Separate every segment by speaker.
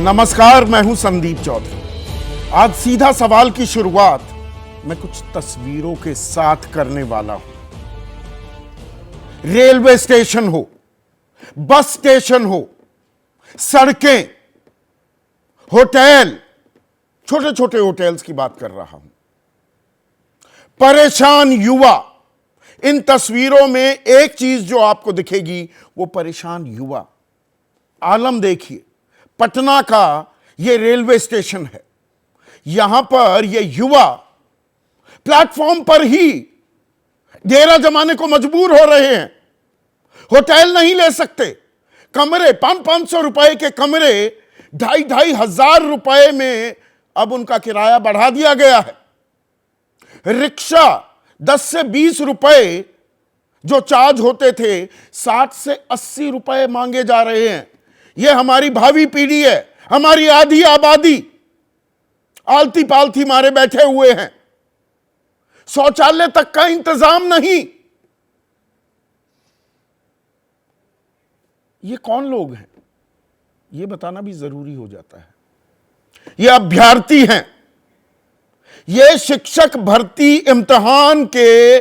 Speaker 1: नमस्कार, मैं हूं संदीप चौधरी। आज सीधा सवाल की शुरुआत मैं कुछ तस्वीरों के साथ करने वाला हूं। रेलवे स्टेशन हो, बस स्टेशन हो, सड़कें, होटल, छोटे छोटे होटल्स की बात कर रहा हूं। परेशान युवा, इन तस्वीरों में एक चीज जो आपको दिखेगी वो परेशान युवा। आलम देखिए, पटना का यह रेलवे स्टेशन है। यहां पर ये युवा प्लेटफॉर्म पर ही डेरा जमाने को मजबूर हो रहे हैं। होटल नहीं ले सकते, कमरे 500 रुपए के कमरे 2,500 रुपए में अब उनका किराया बढ़ा दिया गया है। रिक्शा 10 से 20 रुपए जो चार्ज होते थे 60 से 80 रुपए मांगे जा रहे हैं। यह हमारी भावी पीढ़ी है, हमारी आधी आबादी आलती पालती मारे बैठे हुए हैं। शौचालय तक का इंतजाम नहीं। ये कौन लोग हैं, यह बताना भी जरूरी हो जाता है। ये अभ्यर्थी हैं, ये शिक्षक भर्ती इम्तिहान के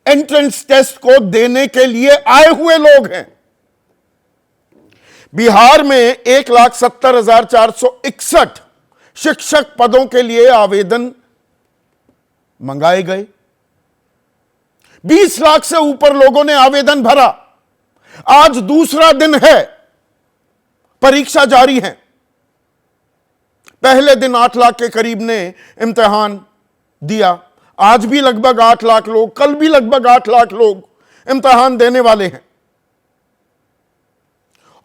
Speaker 1: एंट्रेंस टेस्ट को देने के लिए आए हुए लोग हैं। बिहार में 1,70,461 शिक्षक पदों के लिए आवेदन मंगाए गए। 20 लाख से ऊपर लोगों ने आवेदन भरा। आज दूसरा दिन है, परीक्षा जारी है। पहले दिन 8 लाख के करीब ने इम्तिहान दिया। आज भी लगभग 8 लाख लोग, कल भी लगभग 8 लाख लोग इम्तिहान देने वाले हैं।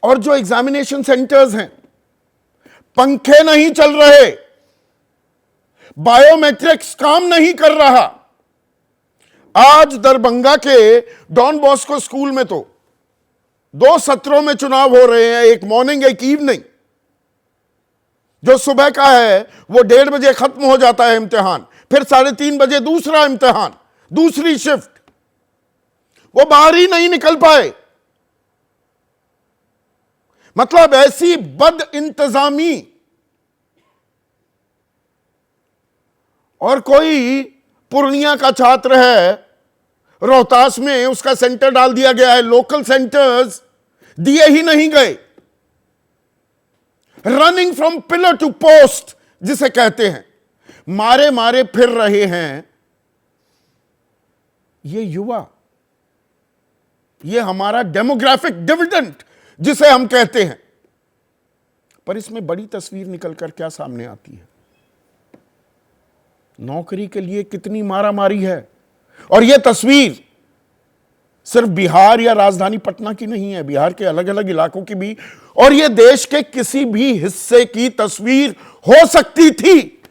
Speaker 1: और जो एग्जामिनेशन सेंटर्स हैं, पंखे नहीं चल रहे, बायोमेट्रिक्स काम नहीं कर रहा। आज दरभंगा के डॉन बॉस्को स्कूल में तो 2 सत्रों में चुनाव हो रहे हैं, एक मॉर्निंग एक इवनिंग। जो सुबह का है वो 1:30 बजे खत्म हो जाता है इम्तिहान, फिर 3:30 बजे दूसरा इम्तिहान, दूसरी शिफ्ट। वो बाहर ही नहीं निकल पाए। मतलब ऐसी बद इंतजामी। और कोई पूर्णिया का छात्र है, रोहतास में उसका सेंटर डाल दिया गया है। लोकल सेंटर्स दिए ही नहीं गए। Running from pillar to post जिसे कहते हैं, मारे मारे फिर रहे हैं ये युवा। ये हमारा डेमोग्राफिक डिविडेंड जिसे हम कहते हैं। पर इसमें बड़ी तस्वीर निकलकर क्या सामने आती है? नौकरी के लिए कितनी मारामारी है। और यह तस्वीर सिर्फ बिहार या राजधानी पटना की नहीं है, बिहार के अलग अलग इलाकों की भी, और यह देश के किसी भी हिस्से की तस्वीर हो सकती थी।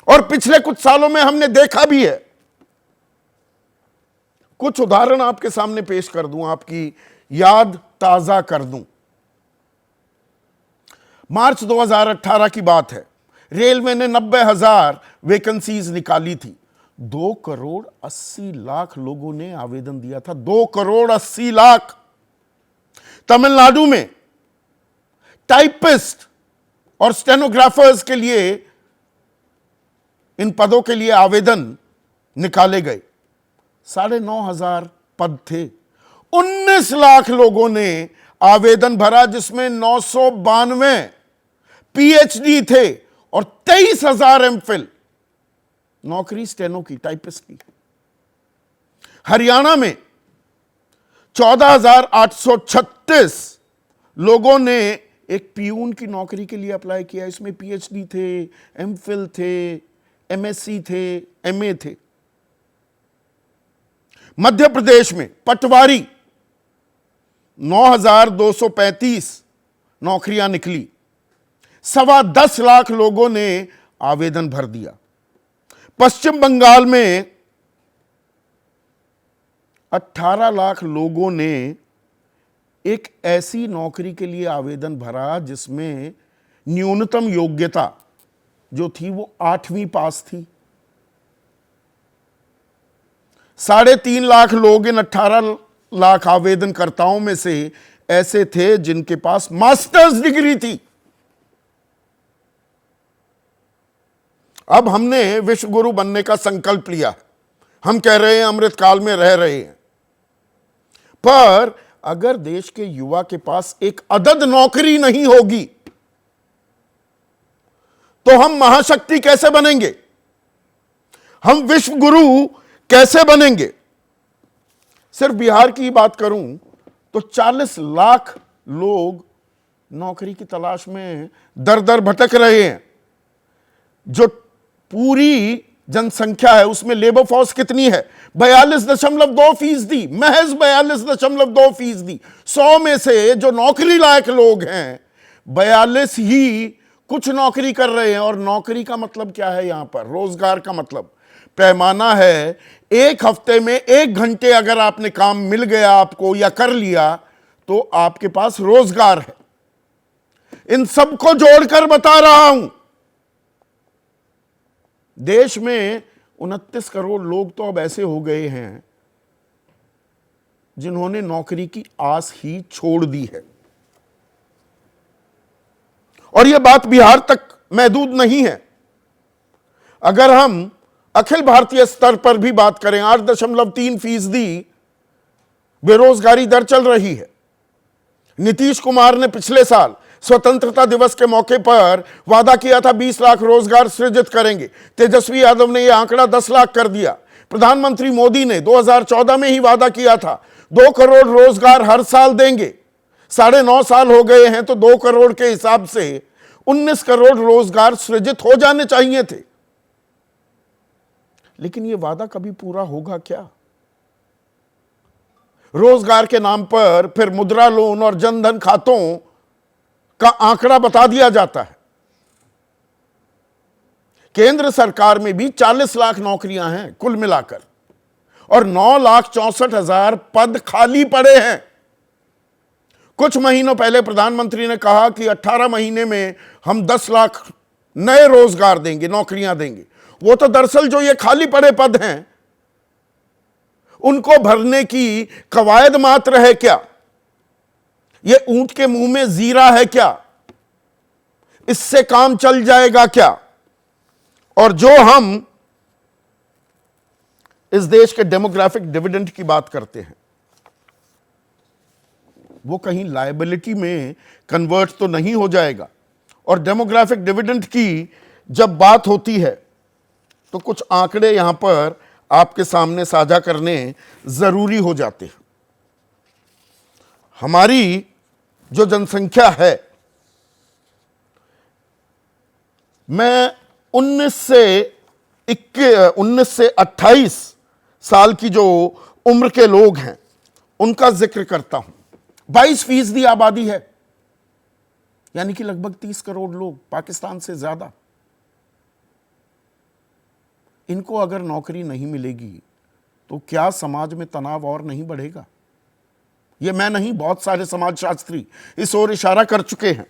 Speaker 1: और पिछले कुछ सालों में हमने देखा भी है। कुछ उदाहरण आपके सामने पेश कर दूं, आपकी याद ताजा कर दूं। मार्च 2018 की बात है। रेलवे ने 90,000 वैकेंसीज निकाली थी। 2,80,00,000 लोगों ने आवेदन दिया था। 2,80,00,000। तमिलनाडु में टाइपिस्ट और स्टेनोग्राफर्स के लिए, इन पदों के लिए आवेदन निकाले गए। 9,500 पद थे। 19 लाख लोगों ने आवेदन भरा, जिसमें 992 पीएचडी थे और 23,000 एमफिल। नौकरी स्टेनो की, टाइपिस्ट की। हरियाणा में 14,836 लोगों ने एक पियून की नौकरी के लिए अप्लाई किया। इसमें पीएचडी थे, एमफिल थे, एमएससी थे, एमए थे। मध्य प्रदेश में पटवारी 9,235 नौकरियां निकली। 10.25 लाख लोगों ने आवेदन भर दिया। पश्चिम बंगाल में 18 लाख लोगों ने एक ऐसी नौकरी के लिए आवेदन भरा जिसमें न्यूनतम योग्यता जो थी वो 8वीं पास थी। 3.5 लाख लोग इन 18 लाख आवेदनकर्ताओं में से ऐसे थे जिनके पास मास्टर्स डिग्री थी। अब हमने विश्व गुरु बनने का संकल्प लिया है, हम कह रहे हैं अमृतकाल में रह रहे हैं, पर अगर देश के युवा के पास एक अदद नौकरी नहीं होगी तो हम महाशक्ति कैसे बनेंगे, हम विश्व गुरु कैसे बनेंगे। सिर्फ बिहार की बात करूं तो 40 लाख लोग नौकरी की तलाश में दर दर भटक रहे हैं। जो पूरी जनसंख्या है उसमें लेबर फोर्स कितनी है? 42.2%, महज 42.2%। 100 में से जो नौकरी लायक लोग हैं 42 ही कुछ नौकरी कर रहे हैं। और नौकरी का मतलब क्या है? यहां पर रोजगार का मतलब पैमाना है, एक हफ्ते में 1 घंटे अगर आपने काम मिल गया आपको या कर लिया तो आपके पास रोजगार है। इन सबको जोड़कर बता रहा हूं, देश में 29 करोड़ लोग तो अब ऐसे हो गए हैं जिन्होंने नौकरी की आस ही छोड़ दी है। और यह बात बिहार तक महदूद नहीं है। अगर हम अखिल भारतीय स्तर पर भी बात करें, 8.3% बेरोजगारी दर चल रही है। नीतीश कुमार ने पिछले साल स्वतंत्रता दिवस के मौके पर वादा किया था 20 लाख रोजगार सृजित करेंगे। तेजस्वी यादव ने यह आंकड़ा 10 लाख कर दिया। प्रधानमंत्री मोदी ने 2014 में ही वादा किया था 2 करोड़ रोजगार हर साल देंगे। 9.5 साल हो गए हैं तो 2 करोड़ के हिसाब से 19 करोड़ रोजगार सृजित हो जाने चाहिए थे। लेकिन यह वादा कभी पूरा होगा क्या? रोजगार के नाम पर फिर मुद्रा लोन और जनधन खातों का आंकड़ा बता दिया जाता है। केंद्र सरकार में भी 40 लाख नौकरियां हैं कुल मिलाकर और 9,64,000 पद खाली पड़े हैं। कुछ महीनों पहले प्रधानमंत्री ने कहा कि 18 महीने में हम 10 लाख नए रोजगार देंगे, नौकरियां देंगे। वो तो दरअसल जो ये खाली पड़े पद हैं उनको भरने की कवायद मात्र है क्या? ये ऊंट के मुंह में जीरा है क्या? इससे काम चल जाएगा क्या? और जो हम इस देश के डेमोग्राफिक डिविडेंड की बात करते हैं वो कहीं लायबिलिटी में कन्वर्ट तो नहीं हो जाएगा। और डेमोग्राफिक डिविडेंड की जब बात होती है तो कुछ आंकड़े यहां पर आपके सामने साझा करने जरूरी हो जाते हैं। हमारी जो जनसंख्या है, मैं 19 से 28 साल की जो उम्र के लोग हैं उनका जिक्र करता हूं। 22% आबादी है, यानी कि लगभग 30 करोड़ लोग, पाकिस्तान से ज्यादा। इनको अगर नौकरी नहीं मिलेगी तो क्या समाज में तनाव और नहीं बढ़ेगा? यह मैं नहीं, बहुत सारे समाजशास्त्री इस ओर इशारा कर चुके हैं।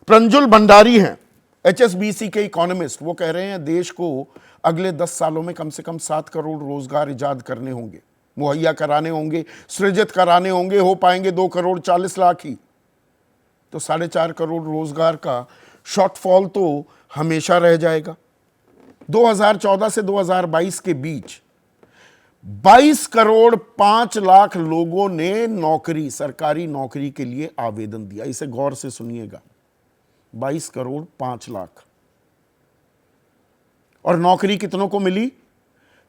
Speaker 1: प्रंजुल भंडारी हैं, HSBC के इकोनॉमिस्ट। वो कह रहे हैं देश को अगले 10 सालों में कम से कम 7 करोड़ रोजगार इजाद करने होंगे, मुहैया कराने होंगे, सृजित कराने होंगे। हो पाएंगे 2 करोड़ 40 लाख ही, तो 4.5 करोड़ रोजगार का शॉर्टफॉल तो हमेशा रह जाएगा। 2014 से 2022 के बीच 22 करोड़ 5 लाख लोगों ने नौकरी, सरकारी नौकरी के लिए आवेदन दिया। इसे गौर से सुनिएगा, 22 करोड़ 5 लाख। और नौकरी कितनों को मिली?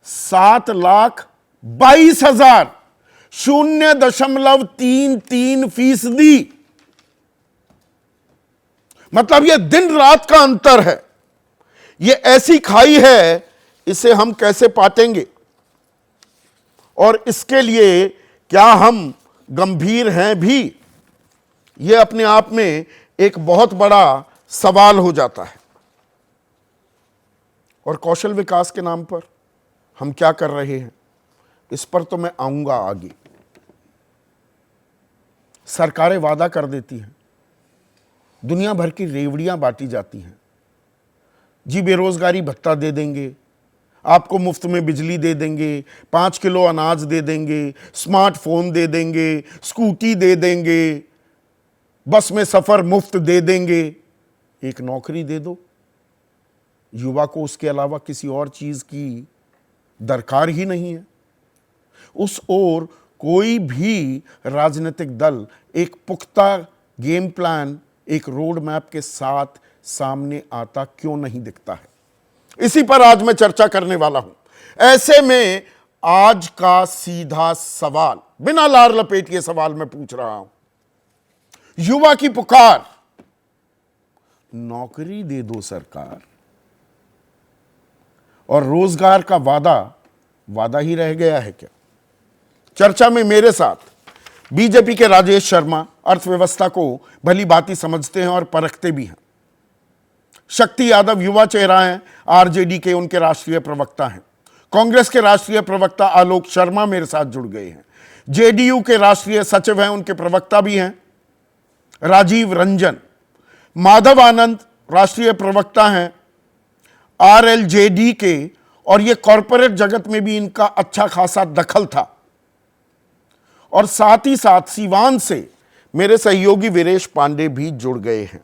Speaker 1: 7,22,000, 0.33%। मतलब यह दिन रात का अंतर है। यह ऐसी खाई है, इसे हम कैसे पाटेंगे और इसके लिए क्या हम गंभीर हैं भी, यह अपने आप में एक बहुत बड़ा सवाल हो जाता है। और कौशल विकास के नाम पर हम क्या कर रहे हैं, इस पर तो मैं आऊंगा आगे। सरकारें वादा कर देती हैं, दुनिया भर की रेवड़ियां बांटी जाती हैं। जी बेरोजगारी भत्ता दे देंगे, आपको मुफ्त में बिजली दे देंगे, 5 किलो अनाज दे देंगे, स्मार्टफोन दे देंगे, स्कूटी दे देंगे, बस में सफर मुफ्त दे देंगे। एक नौकरी दे दो, युवा को उसके अलावा किसी और चीज की दरकार ही नहीं है। उस ओर कोई भी राजनीतिक दल एक पुख्ता गेम प्लान, एक रोड मैप के साथ सामने आता क्यों नहीं दिखता है? इसी पर आज मैं चर्चा करने वाला हूं। ऐसे में आज का सीधा सवाल, बिना लार लपेटिए सवाल मैं पूछ रहा हूं, युवा की पुकार, नौकरी दे दो सरकार, और रोजगार का वादा ही रह गया है क्या? चर्चा में मेरे साथ बीजेपी के राजेश शर्मा, अर्थव्यवस्था को भली भांति समझते हैं और परखते भी हैं। शक्ति यादव युवा चेहरा हैं, आरजेडी के उनके राष्ट्रीय प्रवक्ता हैं। कांग्रेस के राष्ट्रीय प्रवक्ता आलोक शर्मा मेरे साथ जुड़ गए हैं। जेडीयू के राष्ट्रीय सचिव हैं, उनके प्रवक्ता भी हैं राजीव रंजन। माधव आनंद राष्ट्रीय प्रवक्ता हैं आरएलजेडी के, और ये कॉरपोरेट जगत में भी इनका अच्छा खासा दखल था। और साथ ही साथ सीवान से मेरे सहयोगी वीरेश पांडे भी जुड़ गए हैं।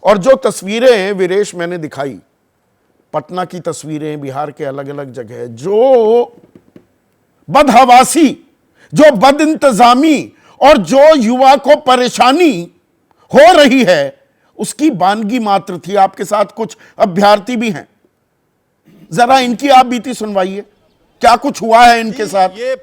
Speaker 1: और जो तस्वीरें वीरेश मैंने दिखाई, पटना की तस्वीरें, बिहार के अलग अलग जगह, जो बदहवासी, जो बदइंतजामी और जो युवा को परेशानी हो रही है, उसकी बानगी मात्र थी। आपके साथ कुछ अभ्यर्थी भी हैं, जरा इनकी आप बीती सुनवाइए, क्या कुछ हुआ है इनके साथ।
Speaker 2: ये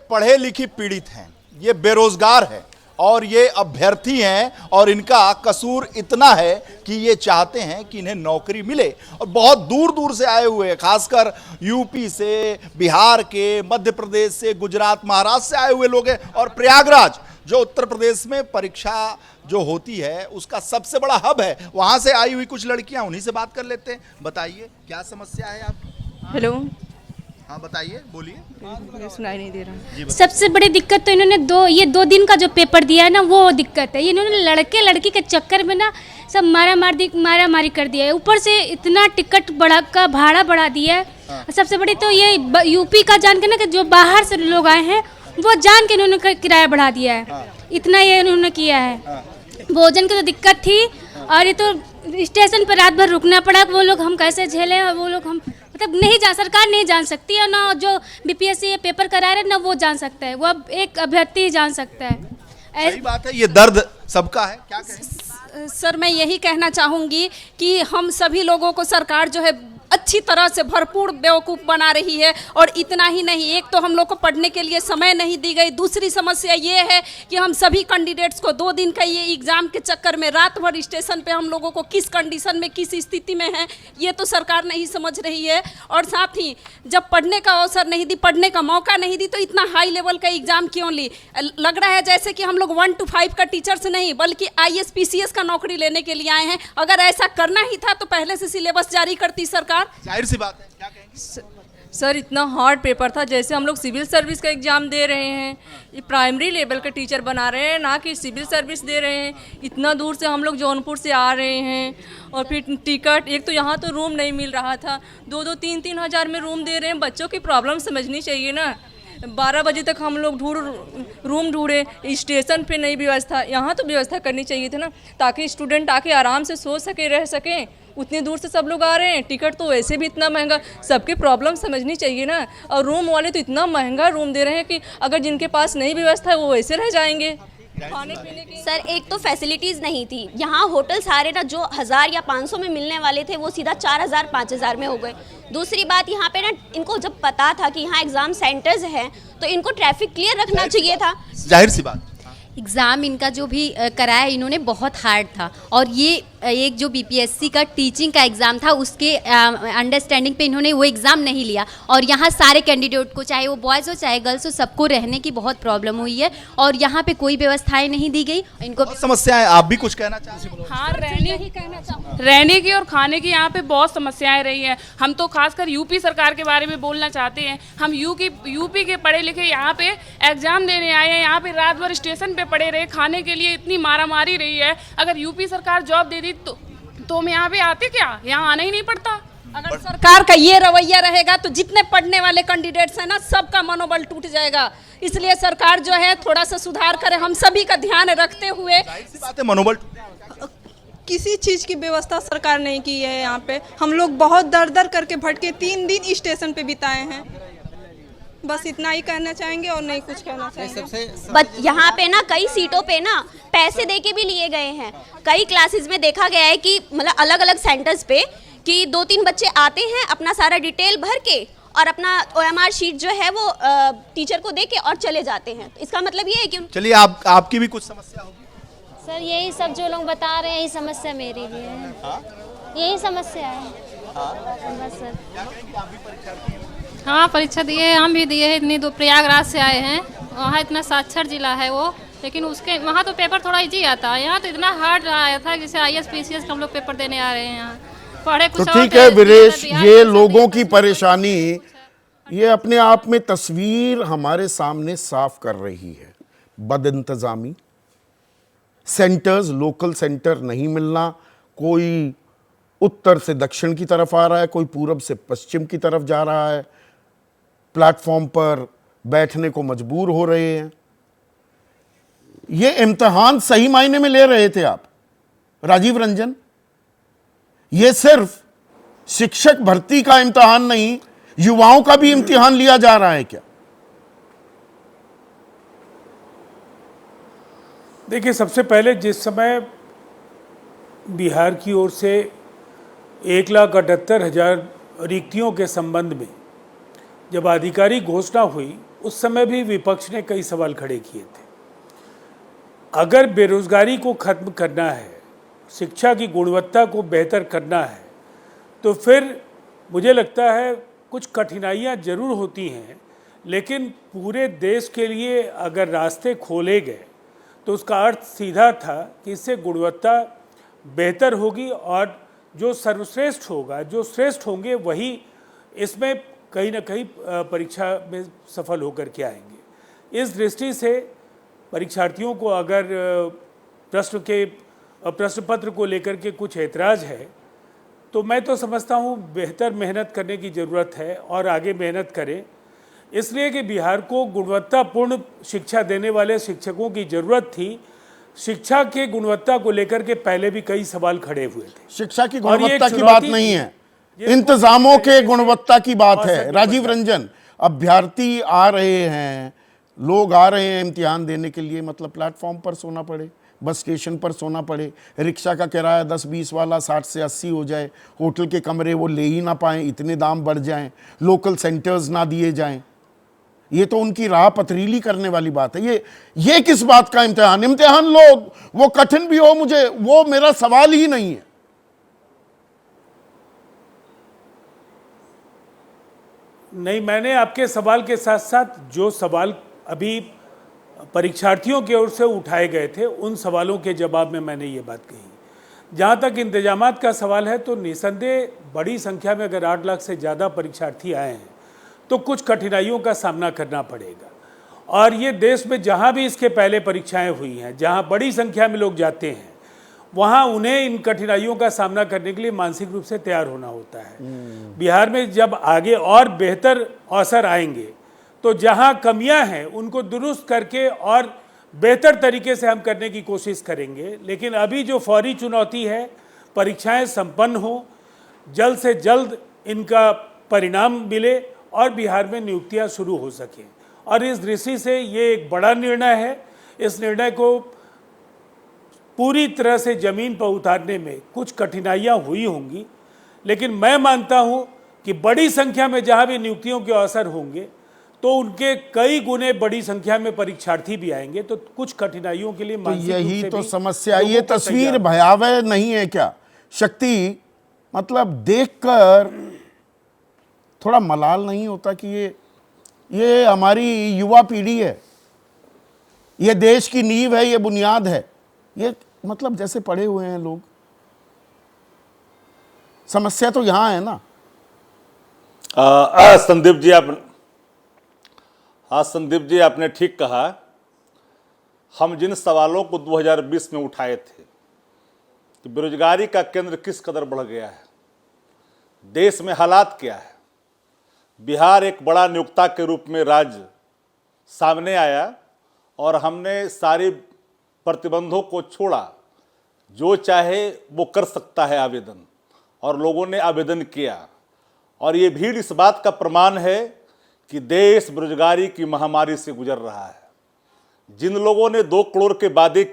Speaker 2: पढ़े लिखी पीड़ित हैं, ये बेरोजगार हैं और ये अभ्यर्थी हैं, और इनका कसूर इतना है कि ये चाहते हैं कि इन्हें नौकरी मिले। और बहुत दूर दूर से आए हुए, खासकर यूपी से, बिहार के, मध्य प्रदेश से, गुजरात, महाराष्ट्र से आए हुए लोग हैं। और प्रयागराज जो उत्तर प्रदेश में परीक्षा जो होती है उसका सबसे बड़ा हब है, वहां से आई हुई कुछ लड़कियां, उन्हीं से बात कर लेते हैं। बताइए क्या समस्या है आपकी?
Speaker 3: हेलो,
Speaker 2: हाँ बताइए, बोलिए।
Speaker 3: मुझे सुनाई नहीं दे रहा।
Speaker 4: सबसे बड़ी दिक्कत तो इन्होंने दो दिन का जो पेपर दिया है ना, वो दिक्कत है। इन्होंने लड़के लड़की के चक्कर में ना सब मारा मारी कर दिया है। ऊपर से इतना टिकट भाड़ा बढ़ा दिया है। सबसे बड़ी तो ये यूपी का जान के ना, कि जो बाहर से लोग आए हैं वो जान के इन्होंने किराया बढ़ा दिया है। इतना ये इन्होंने किया है। भोजन की तो दिक्कत थी, और ये तो स्टेशन पर रात भर रुकना पड़ा। वो लोग हम कैसे झेलें, और वो लोग हम मतलब सरकार नहीं जान सकती है ना, जो बीपीएससी पेपर करा रहे ना वो जान सकता है, वो अब एक अभ्यर्थी ही जान सकता है।
Speaker 2: सही बात है, ये दर्द सबका है। क्या कहें?
Speaker 3: सर, मैं यही कहना चाहूँगी कि हम सभी लोगों को सरकार जो है अच्छी तरह से भरपूर बेवकूफ़ बना रही है। और इतना ही नहीं, एक तो हम लोग को पढ़ने के लिए समय नहीं दी गई, दूसरी समस्या ये है कि हम सभी कैंडिडेट्स को 2 दिन का ये एग्ज़ाम के चक्कर में रात भर स्टेशन पे हम लोगों को किस कंडीशन में, किस स्थिति में है, ये तो सरकार नहीं समझ रही है। और साथ ही जब पढ़ने का अवसर नहीं दी, पढ़ने का मौका नहीं दी, तो इतना हाई लेवल का एग्ज़ाम क्यों ली? लग रहा है जैसे कि हम लोग 1 to 5 का टीचर्स नहीं, बल्कि IAS PCS का नौकरी लेने के लिए आए हैं। अगर ऐसा करना ही था तो पहले से सिलेबस जारी करती सरकार।
Speaker 2: जाहिर सी बात है, क्या कहेंगे?
Speaker 5: सर, इतना हार्ड पेपर था, जैसे हम लोग सिविल सर्विस का एग्ज़ाम दे रहे हैं। ये प्राइमरी लेवल के टीचर बना रहे हैं, ना कि सिविल सर्विस दे रहे हैं। इतना दूर से हम लोग जौनपुर से आ रहे हैं, और फिर टिकट, एक तो यहाँ तो रूम नहीं मिल रहा था, 2-2, 3-3 हज़ार में रूम दे रहे हैं। बच्चों की प्रॉब्लम समझनी चाहिए ना। 12 बजे तक हम लोग रूम ढूंढे, स्टेशन पे नहीं व्यवस्था, यहाँ तो व्यवस्था करनी चाहिए थी ना, ताकि स्टूडेंट आके आराम से सो सके, रह सकें। उतनी दूर से सब लोग आ रहे हैं, टिकट तो वैसे भी इतना महंगा, सबकी प्रॉब्लम समझनी चाहिए ना। और रूम वाले तो इतना महंगा रूम दे रहे हैं कि अगर जिनके पास नहीं व्यवस्था है वो वैसे रह जाएंगे। खाने पीने की
Speaker 6: सर, एक तो फैसिलिटीज़ नहीं थी। यहाँ होटल सारे ना जो 1000 या 500 में मिलने वाले थे वो सीधा 4000 5000 में हो गए। दूसरी बात, यहाँ पे ना इनको जब पता था कि यहाँ एग्ज़ाम सेंटर्स हैं तो इनको ट्रैफिक क्लियर रखना चाहिए था।
Speaker 2: जाहिर सी बात।
Speaker 7: एग्ज़ाम इनका जो भी कराया इन्होंने बहुत हार्ड था, और ये एक जो बीपीएससी का टीचिंग का एग्ज़ाम था उसके अंडरस्टैंडिंग पे इन्होंने वो एग्ज़ाम नहीं लिया। और यहाँ सारे कैंडिडेट को, चाहे वो बॉयज़ हो चाहे गर्ल्स हो, सबको रहने की बहुत प्रॉब्लम हुई है, और यहाँ पे कोई व्यवस्थाएं नहीं दी गई इनको।
Speaker 2: समस्याएं, आप भी कुछ कहना चाहते हैं?
Speaker 8: हाँ, रहने की और खाने की यहाँ पे बहुत समस्याएं रही हैं। हम तो खासकर यूपी सरकार के बारे में बोलना चाहते हैं। हम यूपी के पढ़े लिखे यहाँ पे एग्जाम देने आए हैं, यहाँ पे रात भर स्टेशन पे पड़े रहे, खाने के लिए इतनी मारामारी रही है। अगर यूपी सरकार जॉब दे दी तो तो हम यहाँ पे आते क्या, यहाँ आना ही नहीं पड़ता।
Speaker 3: अगर सरकार का ये रवैया रहेगा तो जितने पढ़ने वाले कैंडिडेट्स हैं ना, सबका मनोबल टूट जाएगा। इसलिए सरकार जो है थोड़ा सा सुधार करे, हम सभी का ध्यान रखते हुए।
Speaker 2: ऐसी बात है, मनोबल
Speaker 9: किसी चीज़ की व्यवस्था सरकार नहीं की है यहाँ पे। हम लोग बहुत दर दर करके भटके 3 दिन स्टेशन पे बिताए हैं। बस इतना ही कहना चाहेंगे और नहीं कुछ कहना चाहेंगे।
Speaker 6: बट यहाँ पे ना कई सीटों पे ना पैसे दे के भी लिए गए हैं। कई क्लासेस में देखा गया है कि मतलब अलग अलग सेंटर्स पे कि 2-3 बच्चे आते हैं, अपना सारा डिटेल भर के और अपना OMR शीट जो है वो टीचर को दे के और चले जाते हैं। तो इसका मतलब ये है कि
Speaker 2: चलिए आपकी भी कुछ समस्या होगी
Speaker 4: सर। यही सब जो लोग बता रहे हैं, यही समस्या मेरी भी है। यही समस्या है बस सर।
Speaker 10: हाँ, परीक्षा दिए हैं, हम भी दिए हैं। इतनी दूर प्रयागराज से आए हैं, वहाँ इतना साक्षर जिला है वो, लेकिन उसके वहाँ तो पेपर थोड़ा इजी आता है। यहाँ तो इतना हार्ड आया था, जैसे IAS PCS का हम लोग पेपर देने आ रहे हैं यहाँ। पढ़े
Speaker 1: तो
Speaker 10: कुछ
Speaker 1: ठीक है वीरेश, ये लोगों की परेशानी ये अपने आप में तस्वीर हमारे सामने साफ कर रही है। बदइंतजामी, सेंटर्स, लोकल सेंटर नहीं मिलना, कोई उत्तर से दक्षिण की तरफ आ रहा है, कोई पूरब से पश्चिम की तरफ जा रहा है, प्लेटफॉर्म पर बैठने को मजबूर हो रहे हैं। ये इम्तिहान सही मायने में ले रहे थे आप राजीव रंजन? ये सिर्फ शिक्षक भर्ती का इम्तिहान नहीं, युवाओं का भी इम्तिहान लिया जा रहा है क्या?
Speaker 11: देखिए, सबसे पहले जिस समय बिहार की ओर से 1,78,000 रिक्तियों के संबंध में जब आधिकारिक घोषणा हुई, उस समय भी विपक्ष ने कई सवाल खड़े किए थे। अगर बेरोजगारी को खत्म करना है, शिक्षा की गुणवत्ता को बेहतर करना है, तो फिर मुझे लगता है कुछ कठिनाइयाँ जरूर होती हैं, लेकिन पूरे देश के लिए अगर रास्ते खोले गए तो उसका अर्थ सीधा था कि इससे गुणवत्ता बेहतर होगी और जो सर्वश्रेष्ठ होगा, जो श्रेष्ठ होंगे, वही इसमें कहीं ना कहीं परीक्षा में सफल होकर के आएंगे। इस दृष्टि से परीक्षार्थियों को अगर प्रश्न पत्र को लेकर के कुछ ऐतराज़ है, तो मैं तो समझता हूँ बेहतर मेहनत करने की ज़रूरत है और आगे मेहनत करें, इसलिए कि बिहार को गुणवत्तापूर्ण शिक्षा देने वाले शिक्षकों की ज़रूरत थी। शिक्षा के गुणवत्ता को लेकर के पहले भी कई सवाल खड़े हुए थे।
Speaker 1: शिक्षा की गुणवत्ता की बात नहीं है, इंतजामों के गुणवत्ता की बात है। राजीव रंजन, अभ्यर्थी आ रहे हैं, लोग आ रहे हैं इम्तिहान देने के लिए, मतलब प्लेटफॉर्म पर सोना पड़े, बस स्टेशन पर सोना पड़े, रिक्शा का किराया 10-20 वाला 60 से 80 हो जाए, होटल के कमरे वो ले ही ना पाएँ, इतने दाम बढ़ जाएं, लोकल सेंटर्स ना दिए जाएं, ये तो उनकी राह पथरीली करने वाली बात है। ये किस बात का इम्तिहान? इम्तिहान लो, वो कठिन भी हो, मुझे वो मेरा सवाल ही नहीं है।
Speaker 11: नहीं, मैंने आपके सवाल के साथ साथ जो सवाल अभी परीक्षार्थियों की ओर से उठाए गए थे, उन सवालों के जवाब में मैंने ये बात कही। जहाँ तक इंतजामात का सवाल है, तो निसंदेह बड़ी संख्या में अगर 8 लाख से ज़्यादा परीक्षार्थी आए हैं तो कुछ कठिनाइयों का सामना करना पड़ेगा। और ये देश में जहाँ भी इसके पहले परीक्षाएं हुई हैं, जहाँ बड़ी संख्या में लोग जाते हैं, वहाँ उन्हें इन कठिनाइयों का सामना करने के लिए मानसिक रूप से तैयार होना होता है। बिहार में जब आगे और बेहतर अवसर आएंगे, तो जहाँ कमियां हैं उनको दुरुस्त करके और बेहतर तरीके से हम करने की कोशिश करेंगे। लेकिन अभी जो फौरी चुनौती है, परीक्षाएं संपन्न हो, जल्द से जल्द इनका परिणाम मिले और बिहार में नियुक्तियां शुरू हो सकें। और इस दृष्टि से ये एक बड़ा निर्णय है। इस निर्णय को पूरी तरह से ज़मीन पर उतारने में कुछ कठिनाइयां हुई होंगी, लेकिन मैं मानता हूं कि बड़ी संख्या में जहां भी नियुक्तियों के अवसर होंगे, तो उनके कई गुने बड़ी संख्या में परीक्षार्थी भी आएंगे, तो कुछ कठिनाइयों के लिए
Speaker 1: तो यही तो समस्या, ये तस्वीर भयावह नहीं है क्या शक्ति? मतलब देखकर थोड़ा मलाल नहीं होता कि ये हमारी युवा पीढ़ी है, ये देश की नींव है, ये बुनियाद है। ये मतलब जैसे पढ़े हुए हैं लोग, समस्या तो यहां है ना।
Speaker 12: संदीप जी आपने ठीक कहा। हम जिन सवालों को 2020 में उठाए थे, कि बेरोजगारी का केंद्र किस कदर बढ़ गया है, देश में हालात क्या है। बिहार एक बड़ा नियोक्ता के रूप में राज्य सामने आया और हमने सारे प्रतिबंधों को छोड़ा, जो चाहे वो कर सकता है आवेदन, और लोगों ने आवेदन किया। और ये भीड़ इस बात का प्रमाण है कि देश बेरोजगारी की महामारी से गुजर रहा है। जिन लोगों ने 2 करोड़ के वादे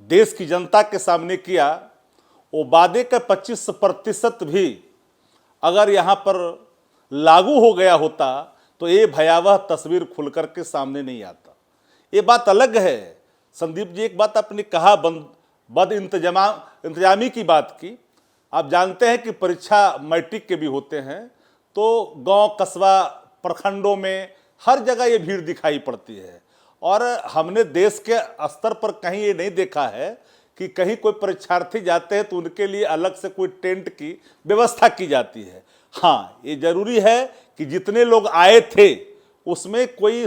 Speaker 12: देश की जनता के सामने किया, वो वादे का 25% भी अगर यहाँ पर लागू हो गया होता तो ये भयावह तस्वीर खुलकर के सामने नहीं आता। ये बात अलग है। संदीप जी, एक बात आपने कहा बद इंतजामी की बात की। आप जानते हैं कि परीक्षा मैट्रिक के भी होते हैं, तो गांव कस्बा प्रखंडों में हर जगह ये भीड़ दिखाई पड़ती है। और हमने देश के स्तर पर कहीं ये नहीं देखा है कि कहीं कोई परीक्षार्थी जाते हैं तो उनके लिए अलग से कोई टेंट की व्यवस्था की जाती है। हाँ, ये जरूरी है कि जितने लोग आए थे उसमें कोई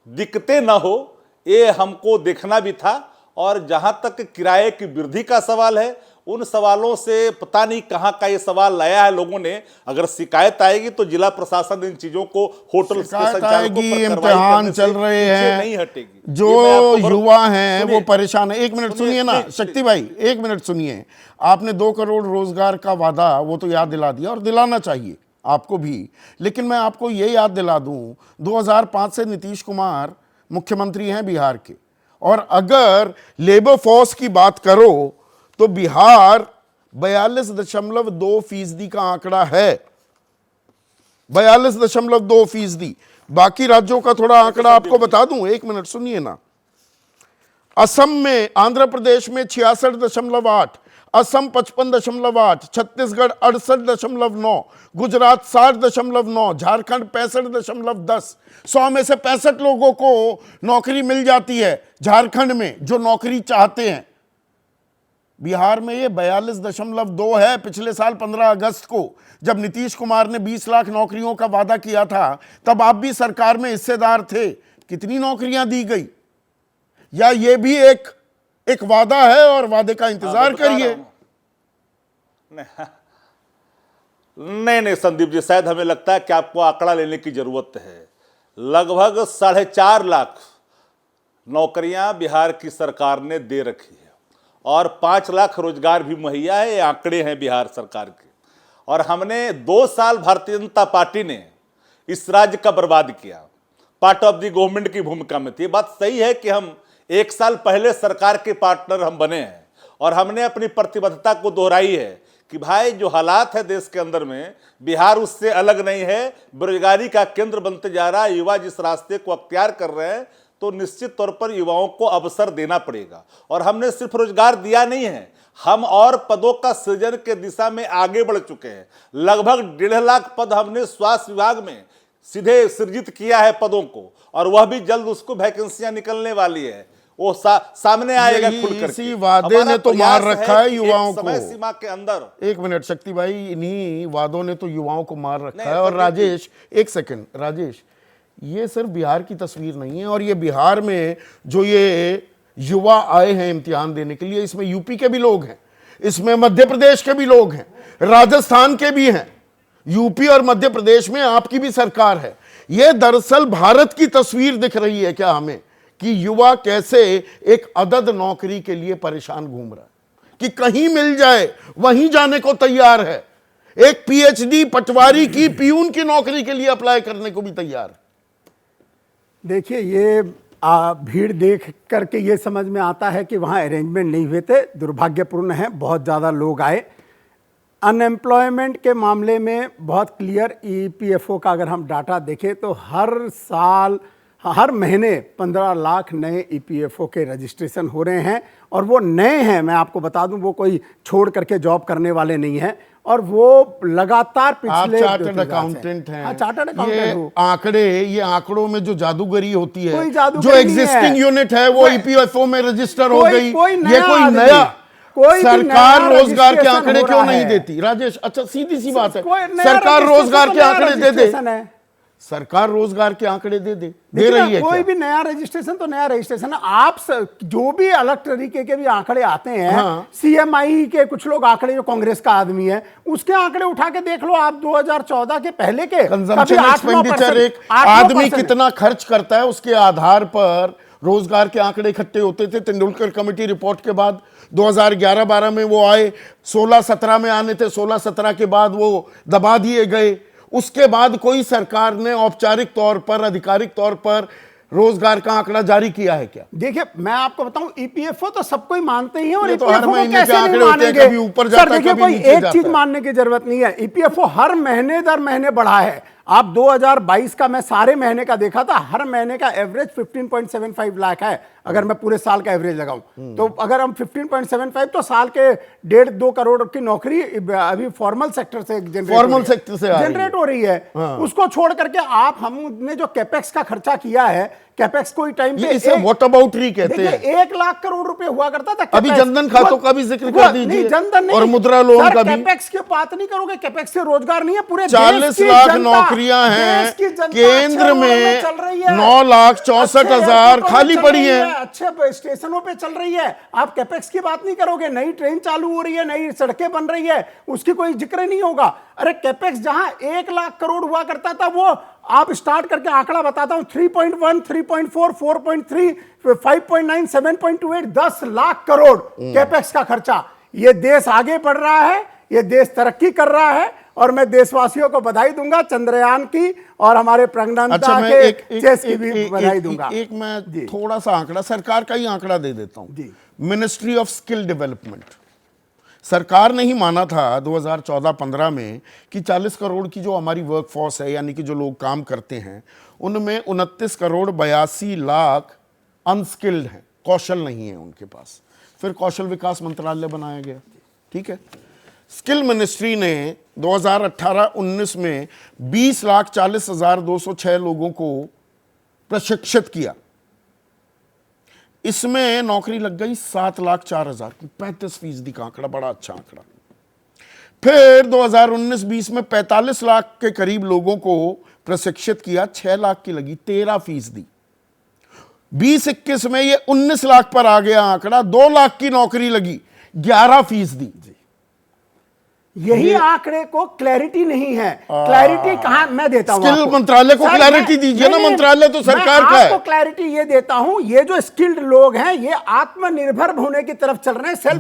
Speaker 12: दिक्कतें ना हो, ये हमको देखना भी था। और जहां तक किराए की वृद्धि का सवाल है, उन सवालों से पता नहीं कहां का ये सवाल लाया है लोगों ने। अगर शिकायत आएगी तो जिला प्रशासन इन चीजों को होटल
Speaker 1: इम्तिहान चल रहे हैं,
Speaker 12: नहीं हटेगी।
Speaker 1: जो युवा हैं वो परेशान है। 1 मिनट सुनिए ना शक्ति भाई, 1 मिनट सुनिए। आपने 2 करोड़ रोजगार का वादा वो तो याद दिला दिया, और दिलाना चाहिए आपको भी। लेकिन मैं आपको ये याद दिला दूं, 2005 से नीतीश कुमार मुख्यमंत्री हैं बिहार के, और अगर लेबर फोर्स की बात करो तो बिहार 42.2% का आंकड़ा है। 42.2%। बाकी राज्यों का थोड़ा आंकड़ा आपको बता दूं, 1 मिनट सुनिए ना। असम में, आंध्र प्रदेश में 66.8, असम 55.8, छत्तीसगढ़ 68.9, गुजरात 60.9, झारखंड 65.10। 100 में से 65 लोगों को नौकरी मिल जाती है झारखंड में, जो नौकरी चाहते हैं। बिहार में ये 42.2 है। पिछले साल 15 अगस्त को जब नीतीश कुमार ने 20 लाख नौकरियों का वादा किया था, तब आप भी सरकार में हिस्सेदार थे। कितनी नौकरियां दी गई? या ये भी एक वादा है और वादे का इंतजार करिए।
Speaker 12: नहीं संदीप जी, शायद हमें लगता है कि आपको आंकड़ा लेने की जरूरत है। लगभग 4.5 लाख नौकरियां बिहार की सरकार ने दे रखी है, और 5 लाख रोजगार भी मुहैया है। ये आंकड़े हैं बिहार सरकार के। और हमने 2 साल भारतीय जनता पार्टी ने इस राज्य का बर्बाद किया, पार्ट ऑफ द गवर्नमेंट की भूमिका में थी। ये बात सही है कि हम 1 साल पहले सरकार के पार्टनर हम बने हैं, और हमने अपनी प्रतिबद्धता को दोहराई है कि भाई जो हालात है देश के अंदर में, बिहार उससे अलग नहीं है। बेरोजगारी का केंद्र बनते जा रहा है। युवा जिस रास्ते को अख्तियार कर रहे हैं, तो निश्चित तौर पर युवाओं को अवसर देना पड़ेगा। और हमने सिर्फ रोजगार दिया नहीं है, हम और पदों का सृजन के दिशा में आगे बढ़ चुके हैं। लगभग 1.5 लाख पद हमने स्वास्थ्य विभाग में सीधे सृजित किया है पदों को, और वह भी जल्द उसको वैकेंसियां निकलने वाली है। वो सामने आएगा खुलकर।
Speaker 1: इसी वादे ने तो मार रखा है युवाओं को
Speaker 12: समय सीमा के अंदर।
Speaker 1: 1 मिनट शक्ति भाई, इन्हीं वादों ने तो युवाओं को मार रखा है। और राजेश, 1 सेकंड राजेश, ये सिर्फ बिहार की तस्वीर नहीं है। और ये बिहार में जो ये युवा आए हैं इम्तिहान देने के लिए, इसमें यूपी के भी लोग हैं, इसमें मध्य प्रदेश के भी लोग हैं, राजस्थान के भी हैं। यूपी और मध्य प्रदेश में आपकी भी सरकार है। यह दरअसल भारत की तस्वीर दिख रही है क्या हमें, कि युवा कैसे एक अदद नौकरी के लिए परेशान घूम रहा है, कि कहीं मिल जाए वहीं जाने को तैयार है। एक पीएचडी पटवारी की पियून की नौकरी के लिए अप्लाई करने को भी तैयार है।
Speaker 13: देखिए, ये भीड़ देख करके ये समझ में आता है कि वहाँ अरेंजमेंट नहीं हुए थे। दुर्भाग्यपूर्ण है, बहुत ज़्यादा लोग आए। अनएम्प्लॉयमेंट के मामले में बहुत क्लियर ईपीएफओ का अगर हम डाटा देखें तो हर महीने 15 लाख नए ईपीएफओ के रजिस्ट्रेशन हो रहे हैं, और वो नए हैं। मैं आपको बता दूं, वो कोई छोड़ करके जॉब करने वाले नहीं हैं, और वो लगातार पिछले
Speaker 1: चार्टर्ड अकाउंटेंट हैं।
Speaker 13: चार्टर्ड अकाउंटेंट
Speaker 1: ये आंकड़ों में जो जादूगरी होती है, जो एग्जिस्टिंग यूनिट है वो ईपीएफओ में रजिस्टर हो गई। ये कोई नया सरकार रोजगार के आंकड़े क्यों नहीं देती? राजेश, अच्छा सीधी सी बात है, सरकार रोजगार के आंकड़े दे दे। सरकार रोजगार के आंकड़े दे
Speaker 13: देखिए
Speaker 1: रही है
Speaker 13: कोई
Speaker 1: क्या?
Speaker 13: भी नया रजिस्ट्रेशन तो नया रजिस्ट्रेशन है। आप जो भी अलग तरीके के भी आंकड़े आते हैं,
Speaker 1: हाँ।
Speaker 13: सीएमआई के कुछ लोग आंकड़े, जो कांग्रेस का आदमी है उसके आंकड़े उठा के देख लो आप 2014 के पहले के।
Speaker 1: कंजम्पशन एक्सपेंडिचर, एक आदमी कितना खर्च करता है उसके आधार पर रोजगार के आंकड़े इकट्ठे होते थे। तेंदुलकर कमेटी रिपोर्ट के बाद 2011-12 में वो आए, 16-17 में आने थे, 16-17 के बाद वो दबा दिए गए। उसके बाद कोई सरकार ने औपचारिक तौर पर, आधिकारिक तौर पर रोजगार का आंकड़ा जारी किया है क्या?
Speaker 13: देखिए मैं आपको बताऊं, ईपीएफओ तो सबको ही मानते ही हैं, और
Speaker 1: ये तो हर
Speaker 13: ईपीएफओ
Speaker 1: महीने
Speaker 13: कैसे
Speaker 1: के आंकड़े
Speaker 13: नहीं
Speaker 1: होते हैं,
Speaker 13: मानेंगे?
Speaker 1: कभी ऊपर जाता है,
Speaker 13: देखिए
Speaker 1: कभी
Speaker 13: कोई
Speaker 1: नीचे
Speaker 13: एक
Speaker 1: जाता
Speaker 13: चीज
Speaker 1: है।
Speaker 13: मानने की जरूरत नहीं है, ईपीएफओ हर महीने दर महीने बढ़ा है। आप 2022 का मैं सारे महीने का देखा था, हर महीने का एवरेज 15.75 लाख है। अगर मैं पूरे साल का एवरेज लगाऊं तो अगर हम 15.75, तो साल के 1.5-2 करोड़ की नौकरी अभी फॉर्मल सेक्टर से जनरेट हो रही है। उसको छोड़ करके आप हमने जो कैपेक्स का खर्चा किया है, कैपेक्स कोई टाइम पे
Speaker 1: इसे व्हाट अबाउट री कहते हैं।
Speaker 13: 1 लाख करोड़ रुपए हुआ करता था।
Speaker 1: अभी जनधन खातों का भी जिक्र कर दीजिए,
Speaker 13: जनधन नहीं,
Speaker 1: और मुद्रा लोन का भी।
Speaker 13: कैपेक्स की बात नहीं करोगे, कैपेक्स से रोजगार नहीं है, पूरे
Speaker 1: 40 लाख नौकरियां हैं केंद्र में, 9,64,000 खाली पड़ी हैं,
Speaker 13: अच्छे स्टेशनों पे चल रही है। आप कैपेक्स की बात नहीं करोगे, नई ट्रेन चालू हो रही है, नई सड़कें बन रही है, उसकी कोई जिक्र नहीं होगा। अरे कैपेक्स जहां 1 लाख करोड़ हुआ करता था, वो आप स्टार्ट करके आंकड़ा बताता हूं, 3.1, 3.4, 4.3, 5.9, 7.28, 10 लाख करोड़ कैपेक्स का खर्चा। ये देश आगे बढ़ रहा है, ये देश तरक्की कर रहा है, और मैं देशवासियों को बधाई दूंगा चंद्रयान की, और हमारे प्रज्ञानता के चेस की भी बधाई दूंगा।
Speaker 1: एक मैं थोड़ा सा आंकड़ा, सरकार का ही आंकड़ा दे देता हूं। मिनिस्ट्री ऑफ स्किल डेवलपमेंट, सरकार ने ही माना था 2014-15 में कि 40 करोड़ की जो हमारी वर्कफोर्स है, यानी कि जो लोग काम करते हैं, उनमें 29 करोड़ 82 लाख अनस्किल्ड हैं, कौशल नहीं है उनके पास। फिर कौशल विकास मंत्रालय बनाया गया, ठीक है। स्किल मिनिस्ट्री ने 2018-19 में 20,40,206 लोगों को प्रशिक्षित किया। इसमें नौकरी लग गई 7,04,000, 35% का आंकड़ा, बड़ा अच्छा आंकड़ा। फिर 2019-20 में 45 लाख के करीब लोगों को प्रशिक्षित किया, 6 लाख की लगी, 13%। 20-21 में ये 19 लाख पर आ गया आंकड़ा, 2 लाख की नौकरी लगी, 11%।
Speaker 13: यही आंकड़े को क्लैरिटी नहीं है। क्लैरिटी कहां मैं देता हूं?
Speaker 1: स्किल मंत्रालय को क्लैरिटी दीजिए ना, मंत्रालय तो सरकार का है।
Speaker 13: आपको क्लैरिटी ये देता हूं, ये जो स्किल्ड लोग हैं ये आत्मनिर्भर होने की तरफ चल रहे हैं, सेल्फ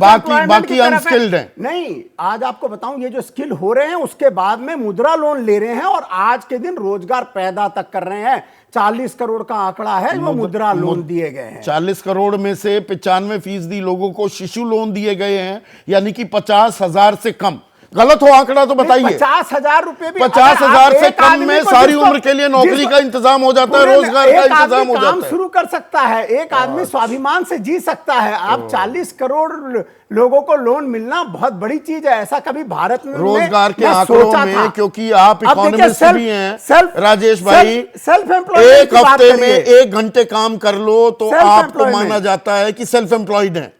Speaker 1: बाकी अनस्किल्ड हैं।
Speaker 13: नहीं, आज आपको बताऊं, ये जो स्किल हो रहे हैं उसके बाद में मुद्रा लोन ले रहे हैं, और आज के दिन रोजगार पैदा तक कर रहे हैं। 40 करोड़ का आंकड़ा है जो मुद्रा लोन दिए गए हैं।
Speaker 1: 40 करोड़ में से 95% लोगों को शिशु लोन दिए गए हैं, यानी कि 50,000 से कम। गलत हो आंकड़ा तो बताइए।
Speaker 13: 50,000 रुपए भी,
Speaker 1: 50,000 से कम में सारी उम्र के लिए नौकरी का इंतजाम हो जाता है, रोजगार का इंतजाम हो जाता है।
Speaker 13: काम शुरू कर सकता है, एक आदमी स्वाभिमान से जी सकता है। आप 40 करोड़ लोगों को लोन मिलना बहुत बड़ी चीज है, ऐसा कभी भारत में
Speaker 1: रोजगार के आंकड़ों में, क्योंकि आप इकोनॉमिस्ट भी हैं राजेश भाई,
Speaker 13: सेल्फ एम्प्लॉयमेंट
Speaker 1: एक हफ्ते में 1 घंटे काम कर लो तो आपको माना जाता है कि सेल्फ एम्प्लॉयड है।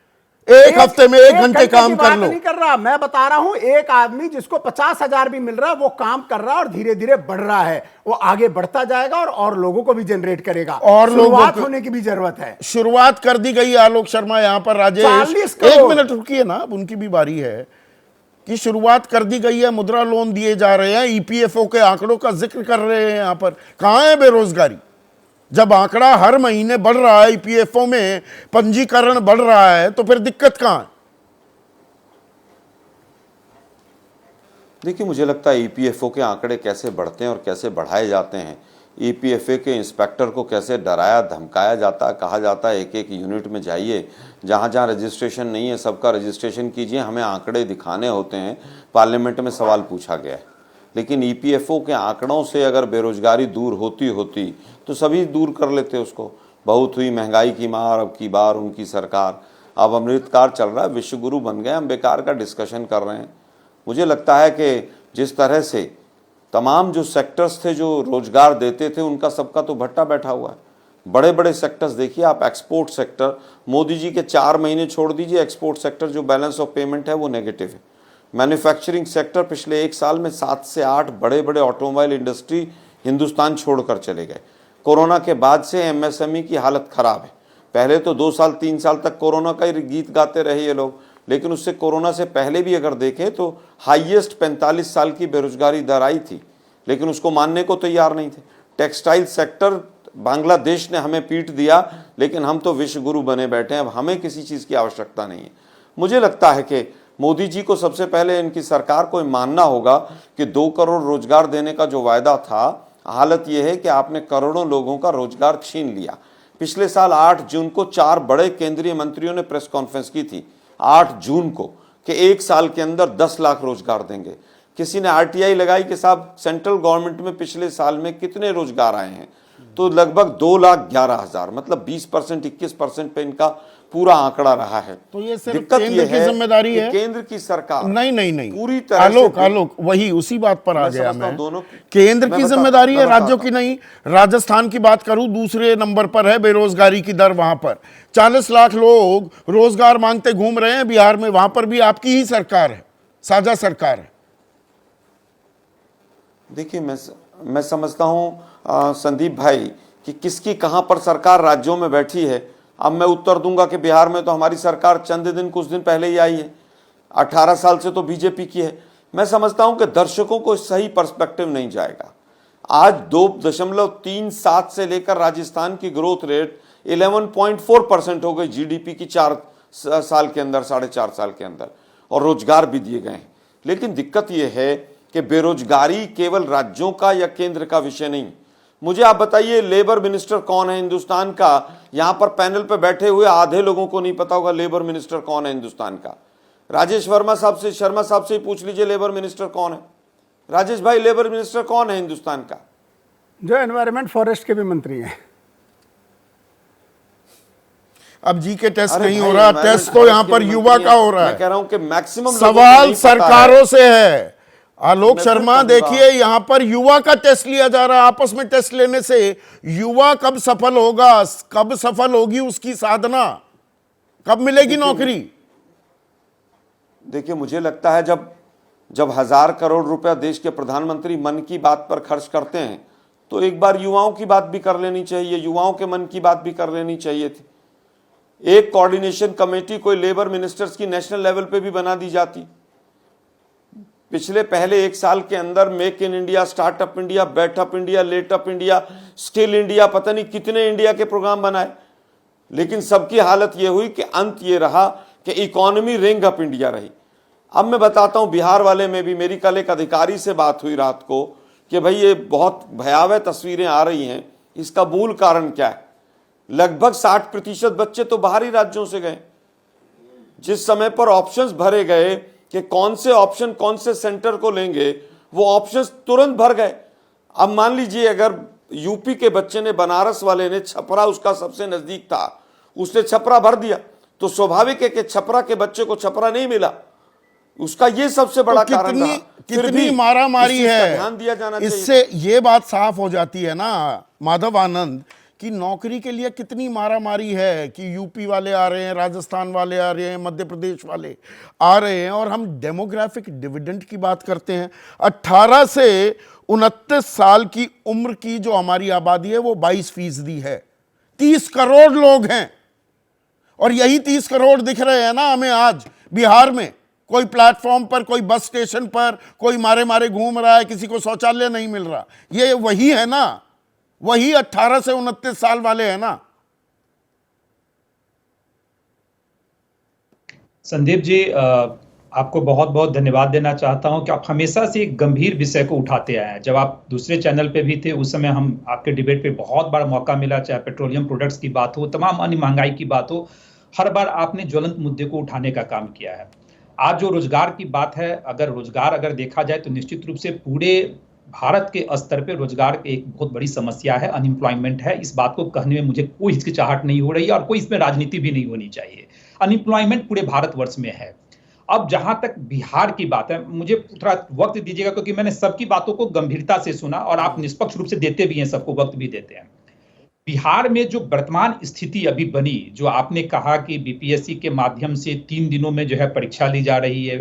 Speaker 1: एक हफ्ते में 1 घंटे काम कर लो।
Speaker 13: नहीं कर रहा, मैं बता रहा हूं, एक आदमी जिसको 50,000 भी मिल रहा है, वो काम कर रहा है और धीरे धीरे बढ़ रहा है, वो आगे बढ़ता जाएगा और लोगों को भी जनरेट करेगा, और शुरुआत होने की भी जरूरत है।
Speaker 1: शुरुआत कर दी गई। आलोक शर्मा यहाँ पर, राजेश 1 मिनट रुकिए ना, अब उनकी भी बारी है कि शुरुआत कर दी गई है, मुद्रा लोन दिए जा रहे हैं, ईपीएफओ के आंकड़ों का जिक्र कर रहे हैं। यहाँ पर कहां है बेरोजगारी? जब आंकड़ा हर महीने बढ़ रहा है, ईपीएफओ में पंजीकरण बढ़ रहा है, तो फिर दिक्कत कहां है?
Speaker 14: देखिए, मुझे लगता है ईपीएफओ के आंकड़े कैसे बढ़ते हैं और कैसे बढ़ाए जाते हैं, ईपीएफओ के इंस्पेक्टर को कैसे डराया धमकाया जाता है, कहा जाता है एक यूनिट में जाइए, जहाँ जहाँ रजिस्ट्रेशन नहीं है सबका रजिस्ट्रेशन कीजिए, हमें आंकड़े दिखाने होते हैं। पार्लियामेंट में सवाल पूछा गया है, लेकिन ईपीएफओ के आंकड़ों से अगर बेरोजगारी दूर होती तो सभी दूर कर लेते उसको। बहुत हुई महंगाई की मार, अब की बार उनकी सरकार, अब अमृतकाल चल रहा है, विश्वगुरु बन गए, हम बेकार का डिस्कशन कर रहे हैं। मुझे लगता है कि जिस तरह से तमाम जो सेक्टर्स थे जो रोजगार देते थे, उनका सबका तो भट्टा बैठा हुआ है। बड़े बड़े सेक्टर्स देखिए आप, एक्सपोर्ट सेक्टर, मोदी जी के 4 महीने छोड़ दीजिए, एक्सपोर्ट सेक्टर जो बैलेंस ऑफ पेमेंट है वो नेगेटिव है। मैन्युफैक्चरिंग सेक्टर पिछले 1 साल में 7 से 8 बड़े बड़े ऑटोमोबाइल इंडस्ट्री हिंदुस्तान छोड़कर चले गए। कोरोना के बाद से एमएसएमई की हालत खराब है। पहले तो 2 साल 3 साल तक कोरोना का ही गीत गाते रहे ये लोग, लेकिन उससे कोरोना से पहले भी अगर देखें तो हाईएस्ट 45 साल की बेरोजगारी दर आई थी, लेकिन उसको मानने को तैयार नहीं थे। टेक्सटाइल सेक्टर बांग्लादेश ने हमें पीट दिया, लेकिन हम तो विश्व गुरु बने बैठे हैं, अब हमें किसी चीज़ की आवश्यकता नहीं है। मुझे लगता है कि मोदी जी को सबसे पहले इनकी सरकार को मानना होगा कि 2 करोड़ रोजगार देने का जो वायदा था, हालत यह है कि आपने करोड़ों लोगों का रोजगार छीन लिया। पिछले साल 8 जून को 4 बड़े केंद्रीय मंत्रियों ने प्रेस कॉन्फ्रेंस की थी 8 जून को कि 1 साल के अंदर 10 लाख रोजगार देंगे। किसी ने आरटीआई लगाई कि साहब सेंट्रल गवर्नमेंट में पिछले साल में कितने रोजगार आए हैं, तो लगभग 2,11,000, मतलब 20% 21% पे इनका पूरा आंकड़ा रहा है।
Speaker 1: तो ये सिर्फ केंद्र की जिम्मेदारी है,
Speaker 14: केंद्र की सरकार
Speaker 1: नहीं
Speaker 14: पूरी तरह
Speaker 1: आलोक वही उसी बात पर आ गया मैं।
Speaker 14: दोनों
Speaker 1: केंद्र की जिम्मेदारी है, राज्यों की नहीं। राजस्थान की बात करूं, दूसरे नंबर पर है बेरोजगारी की दर। वहां पर 40 लाख लोग रोजगार मांगते घूम रहे हैं बिहार में, वहां पर भी आपकी ही सरकार है, साझा सरकार है।
Speaker 14: देखिए मैं समझता हूं संदीप भाई कि किसकी कहां पर सरकार राज्यों में बैठी है। अब मैं उत्तर दूंगा कि बिहार में तो हमारी सरकार कुछ दिन पहले ही आई है, 18 साल से तो बीजेपी की है। मैं समझता हूं कि दर्शकों को सही पर्सपेक्टिव नहीं जाएगा। आज 2.37 से लेकर राजस्थान की ग्रोथ रेट 11.4% हो गई जीडीपी की 4 साल के अंदर, 4.5 साल के अंदर, और रोजगार भी दिए गए हैं। लेकिन दिक्कत यह है कि बेरोजगारी केवल राज्यों का या केंद्र का विषय नहीं। मुझे आप बताइए लेबर मिनिस्टर कौन है हिंदुस्तान का? यहां पर पैनल पे बैठे हुए आधे लोगों को नहीं पता होगा लेबर मिनिस्टर कौन है हिंदुस्तान का। राजेश शर्मा साहब से ही पूछ लीजिए लेबर मिनिस्टर कौन है। राजेश भाई, लेबर मिनिस्टर कौन है हिंदुस्तान का?
Speaker 13: जो एनवायरमेंट फॉरेस्ट के भी मंत्री हैं।
Speaker 1: अब जी के टेस्ट नहीं हो रहा, टेस्ट तो यहां पर युवा का हो रहा है।
Speaker 14: मैं कह रहा हूं कि मैक्सिमम
Speaker 1: सवाल सरकारों से है। आलोक शर्मा, देखिए यहां पर युवा का टेस्ट लिया जा रहा है। आपस में टेस्ट लेने से युवा कब सफल होगा, कब सफल होगी उसकी साधना, कब मिलेगी नौकरी?
Speaker 14: देखिए मुझे लगता है जब 1000 करोड़ रुपया देश के प्रधानमंत्री मन की बात पर खर्च करते हैं तो एक बार युवाओं की बात भी कर लेनी चाहिए, युवाओं के मन की बात भी कर लेनी चाहिए थी। एक कोऑर्डिनेशन कमेटी कोई लेबर मिनिस्टर्स की नेशनल लेवल पे भी बना दी जाती। पहले 1 साल के अंदर make in India, startup India, बैटअप इंडिया, लेटअप इंडिया, स्किल इंडिया, पता नहीं कितने इंडिया के प्रोग्राम बनाए, लेकिन सबकी हालत यह हुई कि अंत ये रहा कि इकोनॉमी रिंग अप इंडिया रही। अब मैं बताता हूं बिहार वाले में भी, मेरी कल एक अधिकारी से बात हुई रात को कि भाई ये बहुत भयावह तस्वीरें आ रही हैं, इसका मूल कारण क्या है? लगभग 60% बच्चे तो बाहरी राज्यों से गए। जिस समय पर ऑप्शंस भरे गए कि कौन से ऑप्शन कौन से सेंटर को लेंगे, वो ऑप्शंस तुरंत भर गए। अब मान लीजिए अगर यूपी के बच्चे ने, बनारस वाले ने, छपरा उसका सबसे नजदीक था, उसने छपरा भर दिया, तो स्वाभाविक है कि छपरा के बच्चे को छपरा नहीं मिला। उसका ये सबसे बड़ा कारण रहा।
Speaker 1: कितनी मारामारी है,
Speaker 14: ध्यान दिया जाना चाहिए।
Speaker 1: इससे ये बात साफ हो जाती है ना माधव आनंद कि नौकरी के लिए कितनी मारामारी है कि यूपी वाले आ रहे हैं, राजस्थान वाले आ रहे हैं, मध्य प्रदेश वाले आ रहे हैं। और हम डेमोग्राफिक डिविडेंड की बात करते हैं। 18 से 29 साल की उम्र की जो हमारी आबादी है वो 22% है। 30 करोड़ लोग हैं, और यही 30 करोड़ दिख रहे हैं ना हमें आज बिहार में। कोई प्लेटफॉर्म पर, कोई बस स्टेशन पर कोई मारे मारे घूम रहा है, किसी को शौचालय नहीं मिल रहा। ये वही है ना, वही 18 से 29 साल वाले हैं ना।
Speaker 15: संदीप जी, आपको बहुत बहुत धन्यवाद देना चाहता हूं कि आप हमेशा से एक गंभीर विषय को उठाते आए हैं। जब आप दूसरे चैनल पे भी थे उस समय हम आपके डिबेट पे बहुत बड़ा मौका मिला, चाहे पेट्रोलियम प्रोडक्ट्स की बात हो, तमाम अन्य महंगाई की बात हो, हर बार आपने ज्वलंत मुद्दे को उठाने का काम किया है। आज जो रोजगार की बात है, अगर देखा जाए तो निश्चित रूप से पूरे भारत के स्तर पे रोजगार की एक बहुत बड़ी समस्या है, अनएम्प्लॉयमेंट है। इस बात को कहने में मुझे कोई हिचकिचाहट नहीं हो रही है और कोई इसमें राजनीति भी नहीं होनी चाहिए। अनएम्प्लॉयमेंट पूरे भारतवर्ष में है। अब जहां तक बिहार की बात है, मुझे थोड़ा वक्त दीजिएगा क्योंकि मैंने सबकी बातों को गंभीरता से सुना और आप निष्पक्ष रूप से देते भी हैं, सबको वक्त भी देते हैं। बिहार में जो वर्तमान स्थिति अभी बनी, जो आपने कहा कि बीपीएससी के माध्यम से 3 दिनों में जो है परीक्षा ली जा रही है,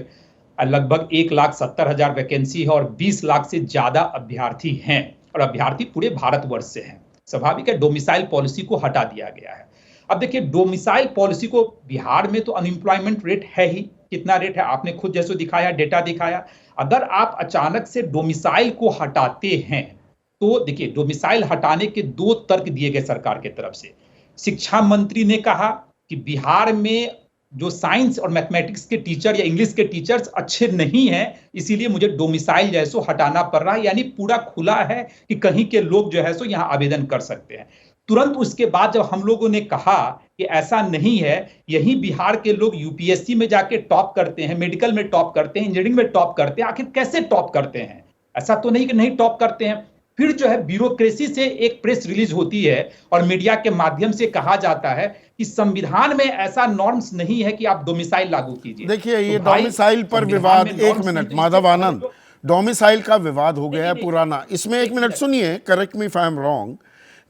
Speaker 15: लगभग 1,70,000 वैकेंसी है और 20 लाख से ज्यादा अभ्यर्थी हैं और अभ्यर्थी पूरे भारतवर्ष से हैं। स्वाभाविक है डोमिसाइल पॉलिसी को हटा दिया गया है। अब देखिए डोमिसाइल पॉलिसी को बिहार में तो अनएम्प्लॉयमेंट रेट है ही, कितना रेट है आपने खुद जैसे दिखाया, डेटा दिखाया। अगर आप अचानक से डोमिसाइल को हटाते हैं तो देखिए डोमिसाइल हटाने के 2 तर्क दिए गए सरकार की तरफ से। शिक्षा मंत्री ने कहा कि बिहार में जो साइंस और मैथमेटिक्स के टीचर या इंग्लिश के टीचर्स अच्छे नहीं हैं, इसीलिए मुझे डोमिसाइल जो है सो हटाना पड़ रहा है, यानी पूरा खुला है कि कहीं के लोग जो है सो यहाँ आवेदन कर सकते हैं। तुरंत उसके बाद जब हम लोगों ने कहा कि ऐसा नहीं है, यही बिहार के लोग यूपीएससी में जाके टॉप करते हैं, मेडिकल में टॉप करते हैं, इंजीनियरिंग में टॉप करते हैं, आखिर कैसे टॉप करते हैं? ऐसा तो नहीं कि नहीं टॉप करते हैं। फिर जो है ब्यूरोक्रेसी से एक प्रेस रिलीज होती है और मीडिया के माध्यम से कहा जाता है कि संविधान में ऐसा नॉर्म्स नहीं है कि आप डोमिसाइल लागू कीजिए।
Speaker 1: देखिए ये डोमिसाइल पर विवाद, 1 मिनट माधव आनंद, डोमिसाइल का विवाद हो गया है पुराना। इसमें 1 मिनट सुनिए, correct me if I am wrong.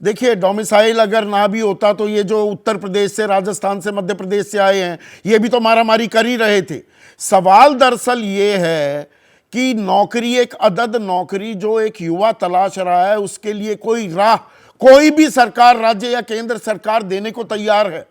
Speaker 1: देखिए डोमिसाइल अगर ना भी होता तो ये जो उत्तर प्रदेश से, राजस्थान से, मध्य प्रदेश से आए हैं, ये भी तो मारामारी कर ही रहे थे। सवाल दरअसल ये है कि नौकरी, एक अदद नौकरी जो एक युवा तलाश रहा है, उसके लिए कोई राह कोई भी सरकार, राज्य या केंद्र सरकार देने को तैयार है।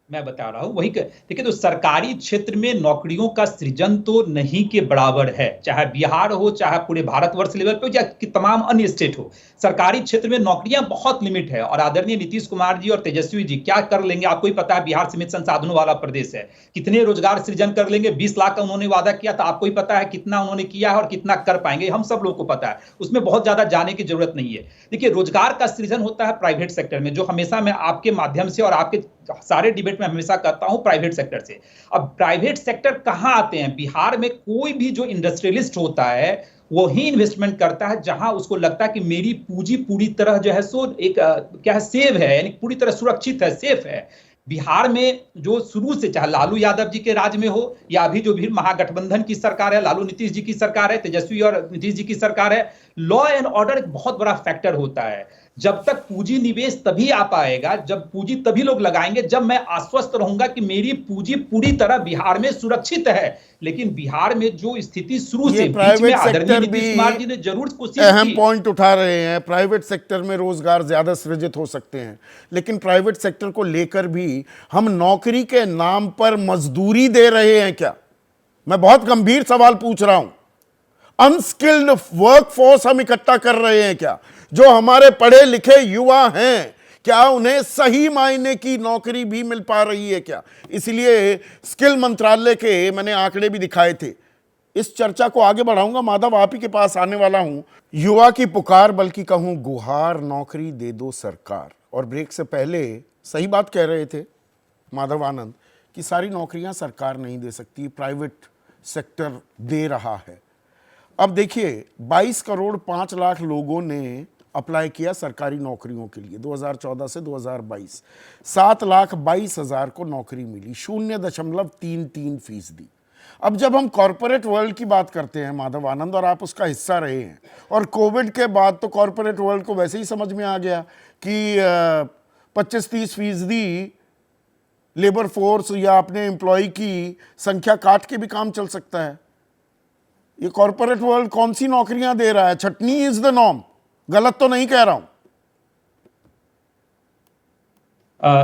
Speaker 15: मैं बता रहा हूं वही देखिए, तो सरकारी क्षेत्र में नौकरियों का सृजन तो नहीं के बराबर है, चाहे बिहार हो, चाहे पूरे भारतवर्ष लेवल पे या कि तमाम अन्य स्टेट हो। सरकारी क्षेत्र में नौकरियां बहुत लिमिट है और आदरणीय नीतीश कुमार जी और तेजस्वी जी क्या कर लेंगे आपको ही पता है। बिहार सीमित संसाधनों वाला प्रदेश है, कितने रोजगार सृजन कर लेंगे? 20 लाख का उन्होंने वादा किया था, आपको ही पता है कितना उन्होंने किया है और कितना कर पाएंगे, हम सब लोग को पता है। उसमें बहुत ज्यादा जाने की जरूरत नहीं है। देखिए रोजगार का सृजन होता है प्राइवेट सेक्टर में, जो हमेशा मैं आपके माध्यम से और आपके सारे डिबेट में हमेशा करता हूं प्राइवेट सेक्टर से। अब प्राइवेट सेक्टर कहां आते हैं? बिहार में कोई भी जो इंडस्ट्रियलिस्ट होता है वो ही इन्वेस्टमेंट करता है जहां उसको लगता है कि मेरी पूंजी पूरी तरह जो है सो एक क्या है, सेव है, यानी पूरी तरह सुरक्षित है, सेफ है। बिहार में जो शुरू से चाहे लालू यादव जी के राज में हो या अभी जो भी महागठबंधन की सरकार है, लालू नीतीश जी की सरकार है, तेजस्वी और नीतीश जी की सरकार है, लॉ एंड ऑर्डर एक बहुत बड़ा फैक्टर होता है। जब तक पूंजी निवेश तभी आ पाएगा, जब पूंजी तभी लोग लगाएंगे जब मैं आश्वस्त रहूंगा कि मेरी पूंजी पूरी तरह बिहार में सुरक्षित है। लेकिन बिहार में जो स्थिति शुरू से बीच में आदरणीय नीतीश कुमार जी ने जरूर कोशिश
Speaker 1: अहम
Speaker 15: की।
Speaker 1: पॉइंट उठा रहे हैं, प्राइवेट सेक्टर में रोजगार ज्यादा सृजित हो सकते हैं, लेकिन प्राइवेट सेक्टर को लेकर भी हम नौकरी के नाम पर मजदूरी दे रहे हैं क्या? मैं बहुत गंभीर सवाल पूछ रहा हूं। अनस्किल्ड वर्कफोर्स हम इकट्ठा कर रहे हैं क्या? जो हमारे पढ़े लिखे युवा हैं, क्या उन्हें सही मायने की नौकरी भी मिल पा रही है क्या? इसलिए स्किल मंत्रालय के मैंने आंकड़े भी दिखाए थे। इस चर्चा को आगे बढ़ाऊंगा, माधव आप ही के पास आने वाला हूं। युवा की पुकार, बल्कि कहूं गुहार, नौकरी दे दो सरकार। और ब्रेक से पहले सही बात कह रहे थे माधव आनंद कि सारी नौकरियां सरकार नहीं दे सकती, प्राइवेट सेक्टर दे रहा है। अब देखिए 22 करोड़ 5 लाख लोगों ने अप्लाई किया सरकारी नौकरियों के लिए 2014 से 2022। 7,22,000 को नौकरी मिली, 0.33%। अब जब हम कॉरपोरेट वर्ल्ड की बात करते हैं माधव आनंद, और आप उसका हिस्सा रहे हैं, और कोविड के बाद तो कॉरपोरेट वर्ल्ड को वैसे ही समझ में आ गया कि 25-30% लेबर फोर्स या अपने एम्प्लॉय की संख्या काट के भी काम चल सकता है। ये कॉरपोरेट वर्ल्ड कौन सी नौकरियां दे रहा है? छटनी इज द नॉर्म। गलत तो नहीं कह रहा हूं।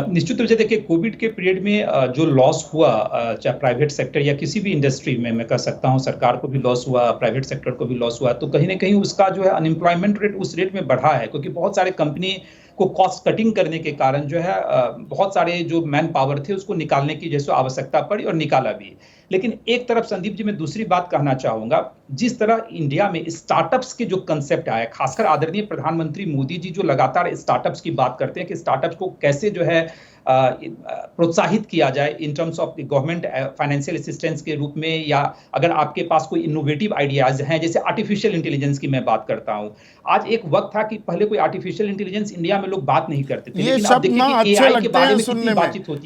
Speaker 15: निश्चित रूप से देखिए कोविड के पीरियड में जो लॉस हुआ, चाहे प्राइवेट सेक्टर या किसी भी इंडस्ट्री में, मैं कह सकता हूं सरकार को भी लॉस हुआ, प्राइवेट सेक्टर को भी लॉस हुआ, तो कहीं ना कहीं उसका जो है अनएम्प्लॉयमेंट रेट उस रेट में बढ़ा है, क्योंकि बहुत सारे कंपनी को कॉस्ट कटिंग करने के कारण जो है बहुत सारे जो मैन पावर थे उसको निकालने की जैसे आवश्यकता पड़ी और निकाला भी। लेकिन एक तरफ संदीप जी मैं दूसरी बात कहना चाहूंगा, जिस तरह इंडिया में स्टार्टअप्स के जो कंसेप्ट आया, खासकर आदरणीय प्रधानमंत्री मोदी जी जो लगातार स्टार्टअप्स की बात करते हैं कि स्टार्टअप्स को कैसे जो है प्रोत्साहित किया जाए in terms of government financial assistance के रूप में, या अगर आपके पास कोई इनोवेटिव आइडियाज हैं, जैसे आर्टिफिशियल इंटेलिजेंस की मैं बात करता हूं। आज एक वक्त था कि पहले कोई आर्टिफिशियल इंटेलिजेंस इंडिया में लोग बात नहीं करते थे,
Speaker 1: ये सब ना अच्छे लगते हैं सुनने में।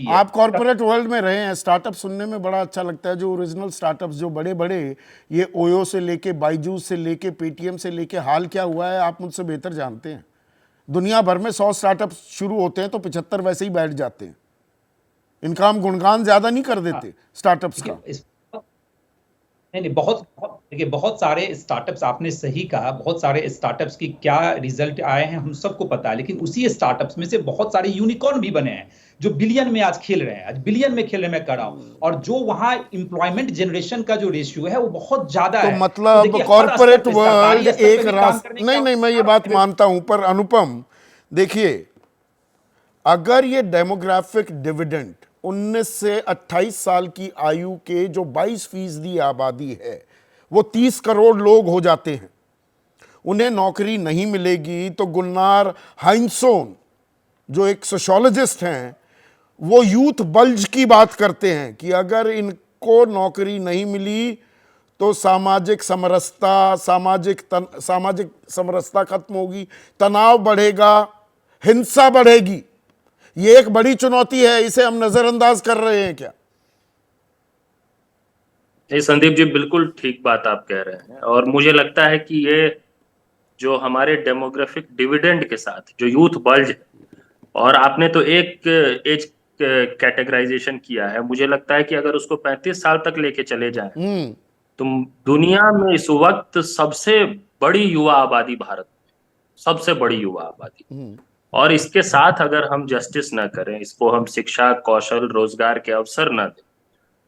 Speaker 1: आप कॉर्पोरेट वर्ल्ड में रहे हैं, स्टार्टअप सुनने में बड़ा अच्छा लगता है। जो ओरिजिनल स्टार्टअप्स जो बड़े बड़े, ये ओयो से लेके, बाइजूस से लेके, पेटीएम से लेके, हाल क्या हुआ है आप मुझसे बेहतर जानते हैं। दुनिया भर में 100 स्टार्टअप शुरू होते हैं तो 75 वैसे ही बैठ जाते हैं। इनका हम गुणगान ज्यादा नहीं कर देते स्टार्टअप्स का।
Speaker 15: नहीं नहीं, देखिए बहुत सारे स्टार्टअप्स, आपने सही कहा, बहुत सारे स्टार्टअप्स की क्या रिजल्ट आए हैं हम सबको पता है, लेकिन उसी स्टार्टअप्स में से बहुत सारे यूनिकॉर्न भी बने हैं जो बिलियन में आज खेल रहे हैं, आज बिलियन में खेलने में खड़ा हूं, और जो वहां एम्प्लॉयमेंट जनरेशन का जो रेशियो है वो बहुत ज्यादा
Speaker 1: तो
Speaker 15: है।
Speaker 1: मतलब
Speaker 15: देखिए, हर
Speaker 1: कॉर्पोरेट
Speaker 15: स्तर पे, सरकारी
Speaker 1: वर्ल्ड
Speaker 15: स्तर पे
Speaker 1: एक
Speaker 15: भी काम
Speaker 1: रास्ता,
Speaker 15: करने का
Speaker 1: नहीं मैं ये बात मानता हूं, पर अनुपम देखिए, अगर ये डेमोग्राफिक डिविडेंड 19 से 28 साल की आयु के जो 22% आबादी है, वो 30 करोड़ लोग हो जाते हैं, उन्हें नौकरी नहीं मिलेगी, तो गुलनार हाइंसोन जो एक सोशियोलॉजिस्ट हैं, वो यूथ बल्ज की बात करते हैं कि अगर इनको नौकरी नहीं मिली तो सामाजिक समरसता खत्म होगी, तनाव बढ़ेगा, हिंसा बढ़ेगी। ये एक बड़ी चुनौती है, इसे हम नजरअंदाज कर रहे हैं क्या?
Speaker 16: नहीं संदीप जी, बिल्कुल ठीक बात आप कह रहे हैं, और मुझे लगता है कि ये जो हमारे डेमोग्राफिक डिविडेंड के साथ जो यूथ बल्ज है, और आपने तो एक एज कैटेगराइजेशन किया है, मुझे लगता है कि अगर उसको 35 साल तक लेके चले जाएं तो दुनिया में इस वक्त सबसे बड़ी युवा आबादी भारत में, सबसे बड़ी युवा आबादी, और इसके साथ अगर हम जस्टिस ना करें, इसको हम शिक्षा, कौशल, रोजगार के अवसर ना दें,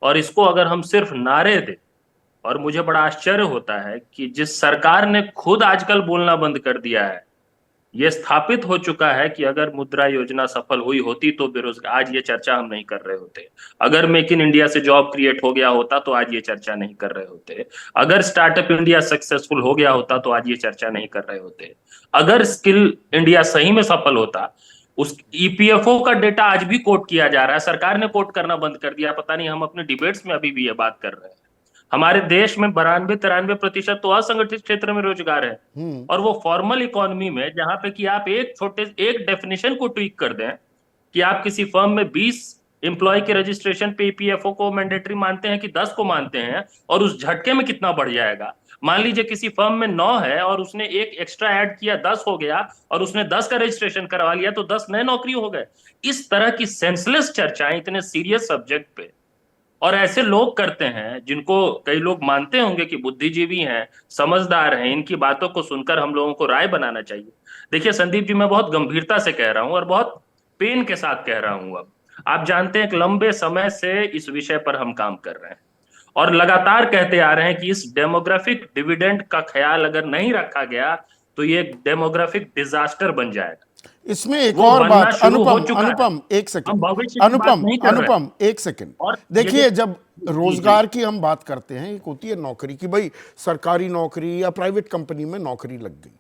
Speaker 16: और इसको अगर हम सिर्फ नारे दें, और मुझे बड़ा आश्चर्य होता है कि जिस सरकार ने खुद आजकल बोलना बंद कर दिया है, ये स्थापित हो चुका है कि अगर मुद्रा योजना सफल हुई होती तो बेरोजगार, आज ये चर्चा हम नहीं कर रहे होते। अगर मेक इन इंडिया से जॉब क्रिएट हो गया होता तो आज ये चर्चा नहीं कर रहे होते। अगर स्टार्टअप इंडिया सक्सेसफुल हो गया होता तो आज ये चर्चा नहीं कर रहे होते। अगर स्किल इंडिया सही में सफल होता, उस ईपीएफओ का डेटा आज भी कोट किया जा रहा है, सरकार ने कोट करना बंद कर दिया, पता नहीं हम अपने डिबेट्स में अभी भी ये बात कर रहे हैं। हमारे देश में 92-93% तो असंगठित क्षेत्र में रोजगार है, और वो फॉर्मल इकोनॉमी में, जहां पे कि आप एक डेफिनेशन को ट्वीक कर दें कि आप किसी फर्म में 20 एम्प्लॉय के रजिस्ट्रेशन पे ईपीएफओ को मैंडेटरी मानते हैं कि 10 को मानते हैं, और उस झटके में कितना बढ़ जाएगा। मान लीजिए किसी फर्म में 9 है और उसने एक एक्स्ट्रा ऐड किया, 10 हो गया, और उसने 10 का रजिस्ट्रेशन करवा लिया, तो 10 नए नौकरी हो गए। इस तरह की सेंसलेस चर्चाएं इतने सीरियस सब्जेक्ट पे, और ऐसे लोग करते हैं जिनको कई लोग मानते होंगे कि बुद्धिजीवी हैं, समझदार हैं, इनकी बातों को सुनकर हम लोगों को राय बनाना चाहिए। देखिए संदीप जी, मैं बहुत गंभीरता से कह रहा हूं और बहुत पेन के साथ कह रहा हूं। अब आप जानते हैं, एक लंबे समय से इस विषय पर हम काम कर रहे हैं और लगातार कहते आ रहे हैं कि इस डेमोग्राफिक डिविडेंड का ख्याल अगर नहीं रखा गया तो ये डेमोग्राफिक डिजास्टर बन जाएगा।
Speaker 1: इसमें एक और बात, अनुपम एक सेकंड, अनुपम एक सेकंड, देखिए, जब रोजगार की हम बात करते हैं, एक होती है नौकरी की, भाई सरकारी नौकरी या प्राइवेट कंपनी में नौकरी लग गई,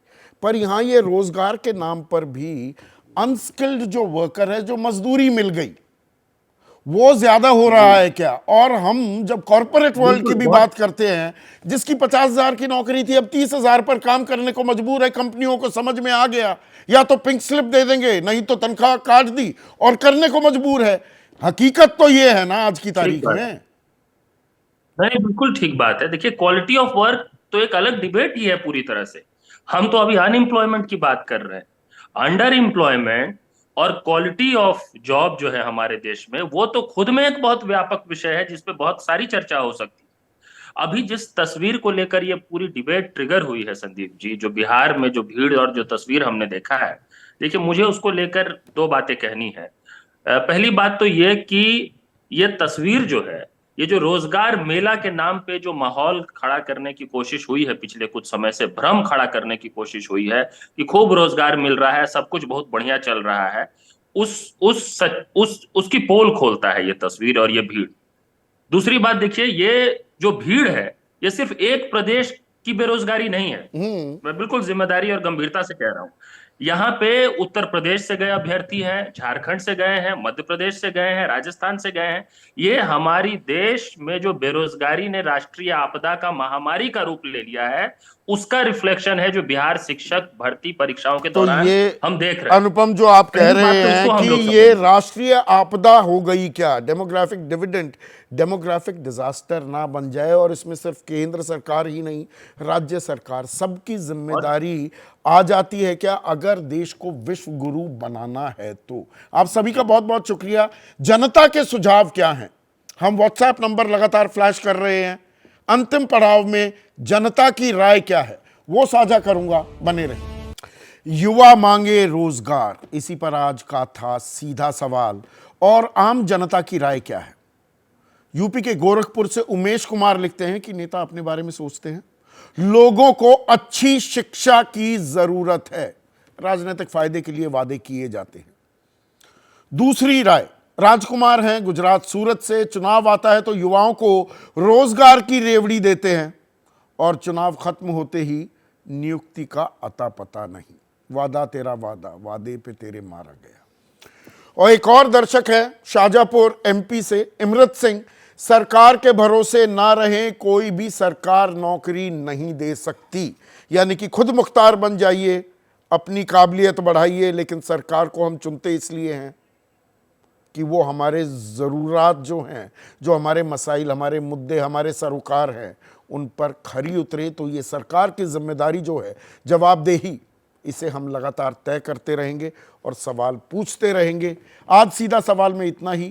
Speaker 1: पर यहाँ ये रोजगार के नाम पर भी अनस्किल्ड जो वर्कर है, जो मजदूरी मिल गई, वो ज्यादा हो रहा है क्या? और हम जब कॉर्पोरेट वर्ल्ड की भी बात करते हैं, जिसकी 50,000 की नौकरी थी, अब 30,000 पर काम करने को मजबूर है, कंपनियों को समझ में आ गया, या तो पिंक स्लिप दे देंगे, नहीं तो तनख्वाह काट दी, और करने को मजबूर है। हकीकत तो ये है ना आज की तारीख में।
Speaker 16: नहीं, बिल्कुल ठीक बात है। देखिए, क्वालिटी ऑफ वर्क तो एक अलग डिबेट ही है पूरी तरह से। हम तो अभी अनएम्प्लॉयमेंट की बात कर रहे हैं। अंडर एम्प्लॉयमेंट और क्वालिटी ऑफ जॉब जो है हमारे देश में, वो तो खुद में एक बहुत व्यापक विषय है जिसपे बहुत सारी चर्चा हो सकती है। अभी जिस तस्वीर को लेकर ये पूरी डिबेट ट्रिगर हुई है संदीप जी, जो बिहार में जो भीड़ और जो तस्वीर हमने देखा है, देखिए मुझे उसको लेकर 2 बातें कहनी है। पहली बात तो ये कि ये तस्वीर जो है, ये जो रोजगार मेला के नाम पे जो माहौल खड़ा करने की कोशिश हुई है, पिछले कुछ समय से भ्रम खड़ा करने की कोशिश हुई है कि खूब रोजगार मिल रहा है, सब कुछ बहुत बढ़िया चल रहा है, उसकी पोल खोलता है ये तस्वीर और ये भीड़। दूसरी बात देखिए, ये जो भीड़ है, ये सिर्फ एक प्रदेश की बेरोजगारी नहीं है। मैं बिल्कुल जिम्मेदारी और गंभीरता से कह रहा हूं। यहाँ पे उत्तर प्रदेश से गए अभ्यर्थी हैं, झारखंड से गए हैं, मध्य प्रदेश से गए हैं, राजस्थान से गए हैं। ये हमारी देश में जो बेरोजगारी ने राष्ट्रीय आपदा का, महामारी का रूप ले लिया है, उसका रिफ्लेक्शन है जो बिहार शिक्षक भर्ती परीक्षाओं के दौरान हम देख रहे हैं।
Speaker 1: अनुपम, जो आप कह रहे हैं कि ये राष्ट्रीय आपदा हो गई क्या, डेमोग्राफिक डिविडेंड डेमोग्राफिक डिजास्टर ना बन जाए, और इसमें सिर्फ केंद्र सरकार ही नहीं, राज्य सरकार, सबकी जिम्मेदारी आ जाती है क्या, अगर देश को विश्व गुरु बनाना है तो? आप सभी का बहुत बहुत शुक्रिया। जनता के सुझाव क्या हैं? हम व्हाट्सएप नंबर लगातार फ्लैश कर रहे हैं, अंतिम पड़ाव में जनता की राय क्या है वो साझा करूंगा, बने रहे। युवा मांगे रोजगार, इसी पर आज का था सीधा सवाल। और आम जनता की राय क्या है? यूपी के गोरखपुर से उमेश कुमार लिखते हैं कि नेता अपने बारे में सोचते हैं, लोगों को अच्छी शिक्षा की जरूरत है, राजनीतिक फायदे के लिए वादे किए जाते हैं। दूसरी राय राजकुमार हैं गुजरात सूरत से, चुनाव आता है तो युवाओं को रोजगार की रेवड़ी देते हैं और चुनाव खत्म होते ही नियुक्ति का अता पता नहीं, वादा तेरा वादा, वादे पे तेरे मारा गया। और एक और दर्शक है शाहजहांपुर एमपी से, इमरत सिंह, सरकार के भरोसे ना रहें, कोई भी सरकार नौकरी नहीं दे सकती, यानी कि खुद मुख्तार बन जाइए, अपनी काबिलियत बढ़ाइए, लेकिन सरकार को हम चुनते इसलिए हैं कि वो हमारे ज़रूरात जो हैं, जो हमारे मसाइल, हमारे मुद्दे, हमारे सरोकार हैं, उन पर खरी उतरे। तो ये सरकार की जिम्मेदारी जो है जवाबदेही, इसे हम लगातार तय करते रहेंगे और सवाल पूछते रहेंगे। आज सीधा सवाल में इतना ही।